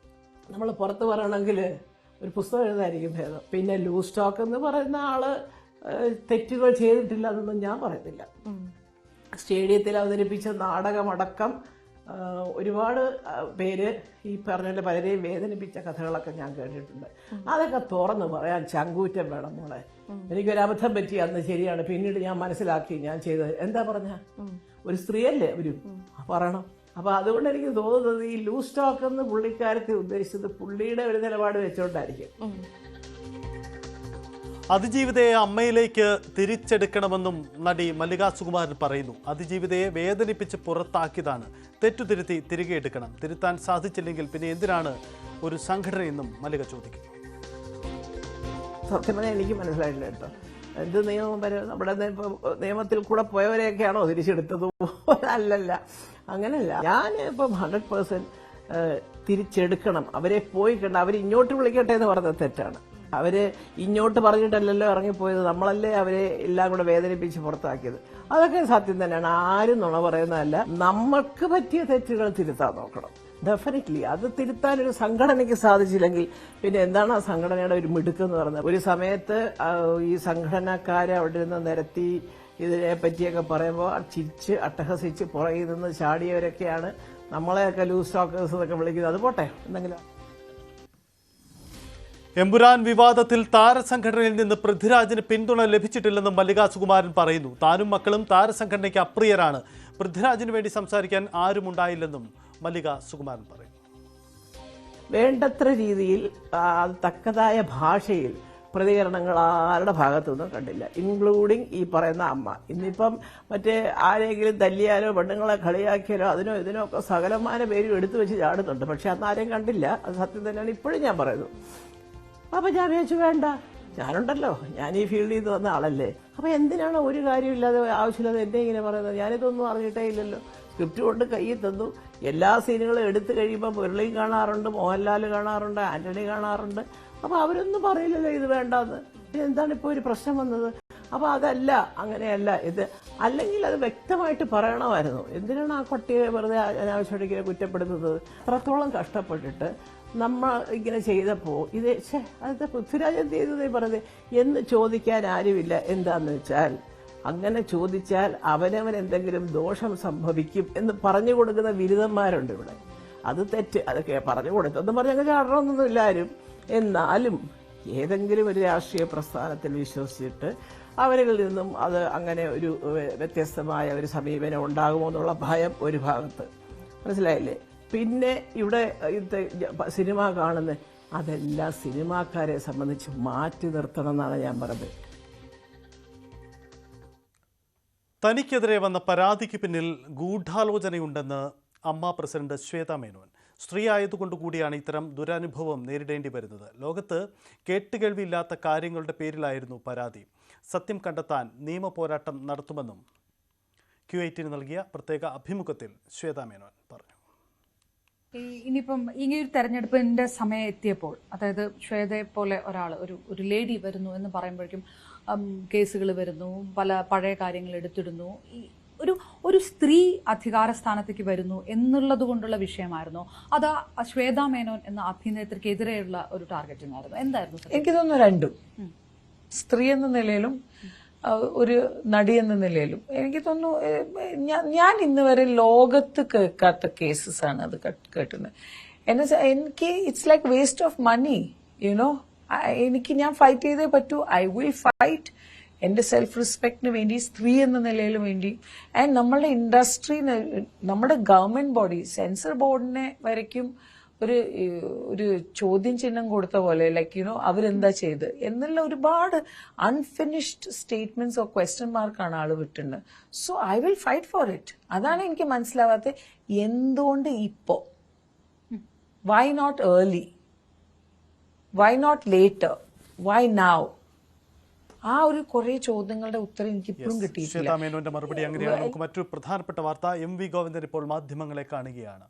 നമ്മൾ പുറത്ത് പറയണമെങ്കിൽ ഒരു പുസ്തകം എഴുതായിരിക്കും ഭേദം. പിന്നെ ലൂസ് സ്റ്റോക്ക് എന്ന് പറയുന്ന ആള് തെറ്റുകൾ ചെയ്തിട്ടില്ല എന്നൊന്നും ഞാൻ പറയുന്നില്ല. സ്റ്റേഡിയത്തിൽ അവതരിപ്പിച്ച നാടകമടക്കം ഒരുപാട് പേര് ഈ പറഞ്ഞ പലരെയും വേദനിപ്പിച്ച കഥകളൊക്കെ ഞാൻ കേട്ടിട്ടുണ്ട്. അതൊക്കെ തുറന്ന് പറയാൻ ചങ്കൂറ്റം വേണം മോളെ. എനിക്കൊരു അബദ്ധം പറ്റി അന്ന്, ശരിയാണ്. പിന്നീട് ഞാൻ മനസ്സിലാക്കി ഞാൻ ചെയ്തത് എന്താ പറഞ്ഞ ഒരു സ്ത്രീയല്ലേ അവരും പറയണം. അപ്പൊ അതുകൊണ്ട് എനിക്ക് തോന്നുന്നത് ഈ ലൂസ് സ്റ്റോക്ക് എന്ന് പുള്ളിക്കാരത്തെ ഉദ്ദേശിച്ചത് പുള്ളിയുടെ ഒരു നിലപാട് വെച്ചോണ്ടായിരിക്കും. അതിജീവിതയെ അമ്മയിലേക്ക് തിരിച്ചെടുക്കണമെന്നും നടി മല്ലിക സുകുമാരൻ പറയുന്നു. അതിജീവിതയെ വേദനിപ്പിച്ച് പുറത്താക്കിയതാണ്, തെറ്റുതിരുത്തി തിരികെ എടുക്കണം. തിരുത്താൻ സാധിച്ചില്ലെങ്കിൽ പിന്നെ എന്തിനാണ് ഒരു സംഘടനയെന്നും മല്ലിക ചോദിക്കുന്നു. സത്യം പറഞ്ഞാൽ എനിക്ക് മനസ്സിലായില്ല കേട്ടോ. എന്ത് നിയമം വരെ നമ്മുടെ നിയമത്തിൽ കൂടെ പോയവരെയൊക്കെയാണോ തിരിച്ചെടുത്തത്? അല്ലല്ല, അങ്ങനെയല്ല. ഞാൻ ഇപ്പം 100% തിരിച്ചെടുക്കണം, അവരെ പോയി കണ്ട അവർ ഇങ്ങോട്ട് വിളിക്കട്ടെ എന്ന് പറഞ്ഞത് തെറ്റാണ്. അവര് ഇങ്ങോട്ട് പറഞ്ഞിട്ടല്ലല്ലോ ഇറങ്ങിപ്പോയത്, നമ്മളല്ലേ അവരെ എല്ലാം കൂടെ വേദനിപ്പിച്ച് പുറത്താക്കിയത്. അതൊക്കെ സത്യം തന്നെയാണ്, ആരും നുണ പറയുന്നതല്ല. നമുക്ക് പറ്റിയ തെറ്റുകൾ തിരുത്താൻ നോക്കണം, ഡെഫിനറ്റ്ലി. അത് തിരുത്താൻ ഒരു സംഘടനയ്ക്ക് സാധിച്ചില്ലെങ്കിൽ പിന്നെ എന്താണ് ആ സംഘടനയുടെ ഒരു മിടുക്കെന്ന് പറഞ്ഞത്? ഒരു സമയത്ത് ഈ സംഘടനക്കാരെ അവിടെ നിന്ന് നിരത്തി ഇതിനെ പറ്റിയൊക്കെ പറയുമ്പോൾ ചിരിച്ച് അട്ടഹസിച്ച് പുറകിൽ നിന്ന് ചാടിയവരൊക്കെയാണ് നമ്മളെയൊക്കെ ലൂസ് സ്റ്റോക്കേഴ്സ് എന്നൊക്കെ വിളിക്കുന്നത്. അത് പോട്ടെ, എന്തെങ്കിലും. എമ്പുരാൻ വിവാദത്തിൽ താരസംഘടനയിൽ നിന്ന് പൃഥ്വിരാജിന് പിന്തുണ ലഭിച്ചിട്ടില്ലെന്നും മല്ലിക സുകുമാരൻ പറയുന്നു. താനും മക്കളും താരസംഘടനയ്ക്ക് അപ്രിയരാണ്. പൃഥ്വിരാജിന് വേണ്ടി സംസാരിക്കാൻ ആരുമുണ്ടായില്ലെന്നും മല്ലിക സുകുമാരൻ പറയുന്നു. വേണ്ടത്ര രീതിയിൽ തക്കതായ ഭാഷയിൽ പ്രതികരണങ്ങൾ ആരുടെ ഭാഗത്തുനിന്നും കണ്ടില്ല, ഇൻക്ലൂഡിങ് ഈ പറയുന്ന അമ്മ. ഇന്നിപ്പം മറ്റേ ആരെങ്കിലും തല്ലിയാലോ പെണ്ണുങ്ങളെ കളിയാക്കിയാലോ അതിനോ ഇതിനോ ഒക്കെ സകലമാന പേരും എടുത്തു വെച്ച് ചാടുന്നുണ്ട്. പക്ഷെ അന്ന് ആരെയും കണ്ടില്ല. അത് സത്യം തന്നെയാണ് ഇപ്പോഴും ഞാൻ പറയുന്നു. അപ്പം ഞാൻ വിചാരിച്ചു വേണ്ട, ഞാനുണ്ടല്ലോ, ഞാൻ ഈ ഫീൽഡിൽ നിന്ന് വന്ന ആളല്ലേ. അപ്പം എന്തിനാണ് ഒരു കാര്യമില്ലാതെ ആവശ്യമില്ലാതെ എന്നെ ഇങ്ങനെ പറയുന്നത്? ഞാനിതൊന്നും അറിഞ്ഞിട്ടേ ഇല്ലല്ലോ. സ്ക്രിപ്റ്റ് കൊണ്ട് കയ്യിൽ തന്നു. എല്ലാ സീനുകളും എടുത്തു കഴിയുമ്പോൾ മുരളിയും കാണാറുണ്ട്, മോഹൻലാൽ കാണാറുണ്ട്, ആന്റണി കാണാറുണ്ട്. അപ്പോൾ അവരൊന്നും പറയില്ലല്ലോ ഇത് വേണ്ടെന്ന്. എന്താണ് ഇപ്പോൾ ഒരു പ്രശ്നം വന്നത്? അപ്പോൾ അതല്ല, അങ്ങനെയല്ല ഇത്. അല്ലെങ്കിൽ അത് വ്യക്തമായിട്ട് പറയണമായിരുന്നു. എന്തിനാണ് ആ കുട്ടിയെ വെറുതെ അനാവശ്യമായിട്ട് കുറ്റപ്പെടുത്തുന്നത്? അത്രത്തോളം കഷ്ടപ്പെട്ടിട്ട് നമ്മൾ ഇങ്ങനെ ചെയ്തപ്പോൾ ഇത് അത് പൃഥ്വിരാജ് എന്ത് ചെയ്തതേ പറഞ്ഞത് എന്ന് ചോദിക്കാൻ ആരുമില്ല. എന്താന്ന് വെച്ചാൽ അങ്ങനെ ചോദിച്ചാൽ അവനവൻ എന്തെങ്കിലും ദോഷം സംഭവിക്കും എന്ന് പറഞ്ഞു കൊടുക്കുന്ന ബിരുദന്മാരുണ്ട് ഇവിടെ. അത് തെറ്റ്. അതൊക്കെ പറഞ്ഞു കൊടുത്തെന്ന് പറഞ്ഞാൽ ചാടണമെന്നൊന്നുമില്ല ആരും. എന്നാലും ഏതെങ്കിലും ഒരു രാഷ്ട്രീയ പ്രസ്ഥാനത്തിൽ വിശ്വസിച്ചിട്ട് അവരിൽ നിന്നും അത് അങ്ങനെ ഒരു വ്യത്യസ്തമായ ഒരു സമീപനം ഉണ്ടാകുമോ എന്നുള്ള ഭയം ഒരു ഭാഗത്ത്. മനസ്സിലായില്ലേ? പിന്നെ ഇവിടെ സിനിമ കാണുന്ന അതെല്ലാം സിനിമാക്കാരെ സംബന്ധിച്ച് മാറ്റി നിർത്തണം എന്നാണ് ഞാൻ പറഞ്ഞത്. തനിക്കെതിരെ വന്ന പരാതിക്ക് പിന്നിൽ ഗൂഢാലോചനയുണ്ടെന്ന് അമ്മ പ്രസിഡന്റ് ശ്വേത മേനോൻ. സ്ത്രീ ആയതുകൊണ്ടുകൂടിയാണ് ഇത്തരം ദുരനുഭവം നേരിടേണ്ടി വരുന്നത്. ലോകത്ത് കേട്ടുകേൾവിയില്ലാത്ത കാര്യങ്ങളുടെ പേരിലായിരുന്നു പരാതി. സത്യം കണ്ടെത്താൻ നിയമ പോരാട്ടം നടത്തുമെന്നും Q18 നൽകിയ പ്രത്യേക അഭിമുഖത്തിൽ ശ്വേത മേനോൻ പറഞ്ഞു. ഇനിയിപ്പം ഈ ഒരു തെരഞ്ഞെടുപ്പിന്റെ സമയം എത്തിയപ്പോൾ, അതായത് ശ്വേതയെ പോലെ ഒരാൾ ഒരു ലേഡി വരുന്നു എന്ന് പറയുമ്പോഴേക്കും കേസുകൾ വരുന്നു, പല പഴയ കാര്യങ്ങൾ എടുത്തിടുന്നു. ഒരു സ്ത്രീ അധികാര സ്ഥാനത്തേക്ക് വരുന്നു എന്നുള്ളത് കൊണ്ടുള്ള വിഷയമായിരുന്നു അത് ശ്വേത മേനോൻ എന്ന അഭിനേത്രിക്കെതിരെയുള്ള ഒരു ടാർഗറ്റിംഗ് ആയിരുന്നു? എന്തായിരുന്നു? എനിക്ക് തോന്നുന്നു രണ്ടും, സ്ത്രീ എന്ന നിലയിലും ഒരു നടി എന്ന നിലയിലും. എനിക്ക് തോന്നുന്നു ഞാൻ ഇന്ന് വരെ ലോകത്ത് കേൾക്കാത്ത കേസസ് ആണ് അത് കേട്ടുന്നത്. എനിക്ക് it's like waste of money, you know. ഞാൻ ഫൈറ്റ് ചെയ്തേ പറ്റൂ. I will fight. എന്റെ സെൽഫ് റെസ്പെക്ടിന് വേണ്ടി, സ്ത്രീ എന്ന നിലയിലും വേണ്ടി. ആൻഡ് നമ്മളുടെ ഇൻഡസ്ട്രി, നമ്മുടെ ഗവൺമെന്റ് ബോഡി, സെൻസർ ബോർഡിനെ വരയ്ക്കും ഒരു ചോദ്യം ചിഹ്നം കൊടുത്ത പോലെ, ലൈക്ക് യുനോ അവരെന്താ ചെയ്ത് എന്നുള്ള ഒരുപാട് അൺഫിനിഷ്ഡ് സ്റ്റേറ്റ്മെന്റ്സ് ഓഫ് ക്വസ്റ്റ്യൻ മാർക്കാണ് ആള് വിട്ടുണ്ട്. So I will fight for it. അതാണ് എനിക്ക് മനസ്സിലാവാത്ത. എന്തുകൊണ്ട് ഇപ്പോ? Why not early? Why not later? Why now? ആ ഒരു കുറെ ചോദ്യങ്ങളുടെ ഉത്തരം എനിക്ക് ഇപ്പോഴും കിട്ടിയിട്ടില്ല. ശ്വേത മേനോന്റെ മറുപടി അങ്ങനെയാണ്. നമുക്ക് മറ്റൊരു പ്രധാനപ്പെട്ട വാർത്ത. MV ഗോവിന്ദൻ ഇപ്പോൾ മാധ്യമങ്ങളെ കാണുകയാണ്.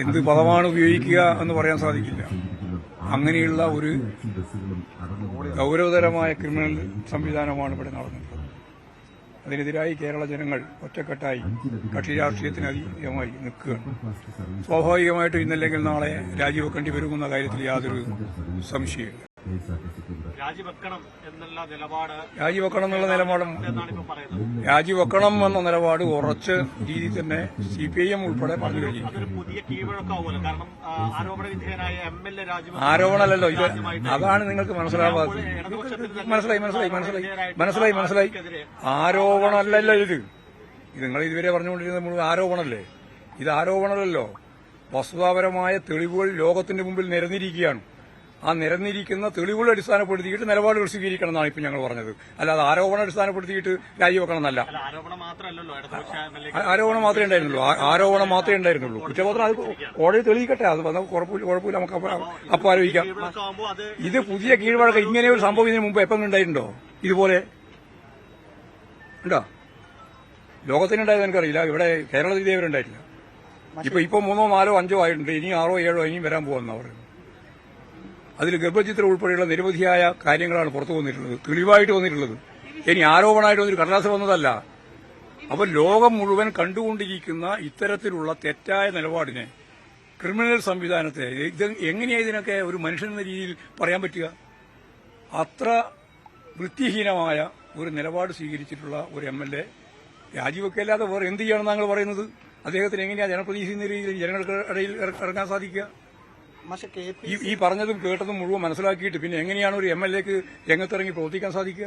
എന്ത് പദമാണ് ഉപയോഗിക്കുക എന്ന് പറയാൻ സാധിക്കില്ല. അങ്ങനെയുള്ള ഒരു ഗൗരവതരമായ ക്രിമിനൽ സംവിധാനമാണ് ഇവിടെ നടന്നിട്ടുള്ളത്. അതിനെതിരായി കേരള ജനങ്ങൾ ഒറ്റക്കെട്ടായി കക്ഷി രാഷ്ട്രീയത്തിനതീതമായി നിൽക്കുകയാണ്. സ്വാഭാവികമായിട്ടും ഇന്നല്ലെങ്കിൽ നാളെ രാജിവെക്കേണ്ടി വരുമെന്ന കാര്യത്തിൽ യാതൊരു സംശയമില്ല. രാജിവെക്കണം എന്നുള്ള നിലപാട് രാജിവെക്കണം എന്ന നിലപാട് ഉറച്ച രീതിയിൽ തന്നെ CPIM ഉൾപ്പെടെ പറഞ്ഞു കഴിഞ്ഞു. പുതിയ കീഴ്വഴക്കാവുമല്ലോ. കാരണം ആരോപണവിധേയനായ MLA ആരോപണമല്ലല്ലോ ഇത്. അതാണ് നിങ്ങൾക്ക് മനസ്സിലാവാത്തത്. മനസ്സിലായി. ആരോപണമല്ലല്ലോ ഇത്. നിങ്ങൾ ഇതുവരെ പറഞ്ഞുകൊണ്ടിരുന്നത് മുഴുവൻ ആരോപണമല്ലേ? ഇത് ആരോപണമല്ലല്ലോ. വസ്തുതാപരമായ തെളിവുകൾ ലോകത്തിന്റെ മുമ്പിൽ നിരന്നിരിക്കുകയാണ്. ആ നിരന്നിരിക്കുന്ന തെളിവുകൾ അടിസ്ഥാനപ്പെടുത്തിയിട്ട് നിലപാടുകൾ സ്വീകരിക്കണം എന്നാണ് ഇപ്പം ഞങ്ങൾ പറഞ്ഞത്. അല്ലാതെ ആരോപണം അടിസ്ഥാനപ്പെടുത്തിയിട്ട് രാജിവെക്കണം എന്നല്ല. ആരോപണം മാത്രമേ ഉണ്ടായിരുന്നുള്ളൂ. കുറ്റപത്രം അത് കോടതി തെളിയിക്കട്ടെ. അത് വന്ന കുഴപ്പമില്ല, നമുക്ക് അപ്പം ആലോചിക്കാം. ഇത് പുതിയ കീഴ്വഴക്കം. ഇങ്ങനെ ഒരു സംഭവം ഇതിന് മുമ്പ് എപ്പം ഉണ്ടായിട്ടുണ്ടോ? ഇതുപോലെ ഉണ്ടോ? ലോകത്തിനുണ്ടായത് എനിക്കറിയില്ല. ഇവിടെ കേരളത്തിൽ ഇതേവരെ ഉണ്ടായിട്ടില്ല. ഇപ്പൊ 3, 4, 5 ആയിട്ടുണ്ട്. ഇനി 6, 7 ഇനിയും വരാൻ പോകുന്ന പറയുന്നത്. അതിൽ ഗർഭചിത്രം ഉൾപ്പെടെയുള്ള നിരവധിയായ കാര്യങ്ങളാണ് പുറത്തു വന്നിട്ടുള്ളത്, തെളിവായിട്ട് വന്നിട്ടുള്ളത്. ഇനി ആരോപണമായിട്ട് വന്നൊരു കടലാസ് വന്നതല്ല. അപ്പോൾ ലോകം മുഴുവൻ കണ്ടുകൊണ്ടിരിക്കുന്ന ഇത്തരത്തിലുള്ള തെറ്റായ നിലപാടിനെ, ക്രിമിനൽ സംവിധാനത്തെ ഇത് എങ്ങനെയാണ് ഇതിനൊക്കെ ഒരു മനുഷ്യനെന്ന രീതിയിൽ പറയാൻ പറ്റുക? അത്ര വൃത്തിഹീനമായ ഒരു നിലപാട് സ്വീകരിച്ചിട്ടുള്ള ഒരു MLA രാജിവെക്കല്ലാതെ വേറെ എന്ത് ചെയ്യണമെന്ന് താങ്കൾ പറയുന്നത്? അദ്ദേഹത്തിന് എങ്ങനെയാണ് ജനപ്രതിനിധി എന്ന രീതിയിൽ ജനങ്ങൾക്ക് ഇടയിൽ ഇറങ്ങാൻ സാധിക്കുക? ഈ പറഞ്ഞതും കേട്ടതും മുഴുവൻ മനസ്സിലാക്കിയിട്ട് പിന്നെ എങ്ങനെയാണ് ഒരു MLAക്ക് രംഗത്തിറങ്ങി പ്രവർത്തിക്കാൻ സാധിക്കുക?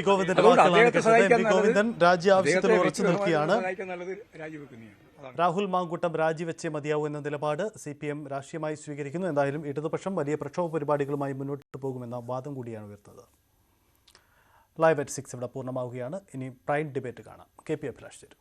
ഗോവിന്ദൻ രാജി ആവശ്യത്തിൽ ഉറച്ചു നിൽക്കുകയാണ്. രാഹുൽ മാങ്കൂട്ടം രാജിവെച്ചേ മതിയാവൂ എന്ന നിലപാട് CPM രാഷ്ട്രീയമായി സ്വീകരിക്കുന്നു. എന്തായാലും ഇടതുപക്ഷം വലിയ പ്രക്ഷോഭ പരിപാടികളുമായി മുന്നോട്ട് പോകുമെന്ന വാദം കൂടിയാണ് ഉയർത്തുന്നത്. ലൈവ് at 6 ഇവിടെ പൂർണ്ണമാവുകയാണ്. ഇനി പ്രൈം ഡിബേറ്റ് കാണാം. KP അഭിലാഷ് ചേരും.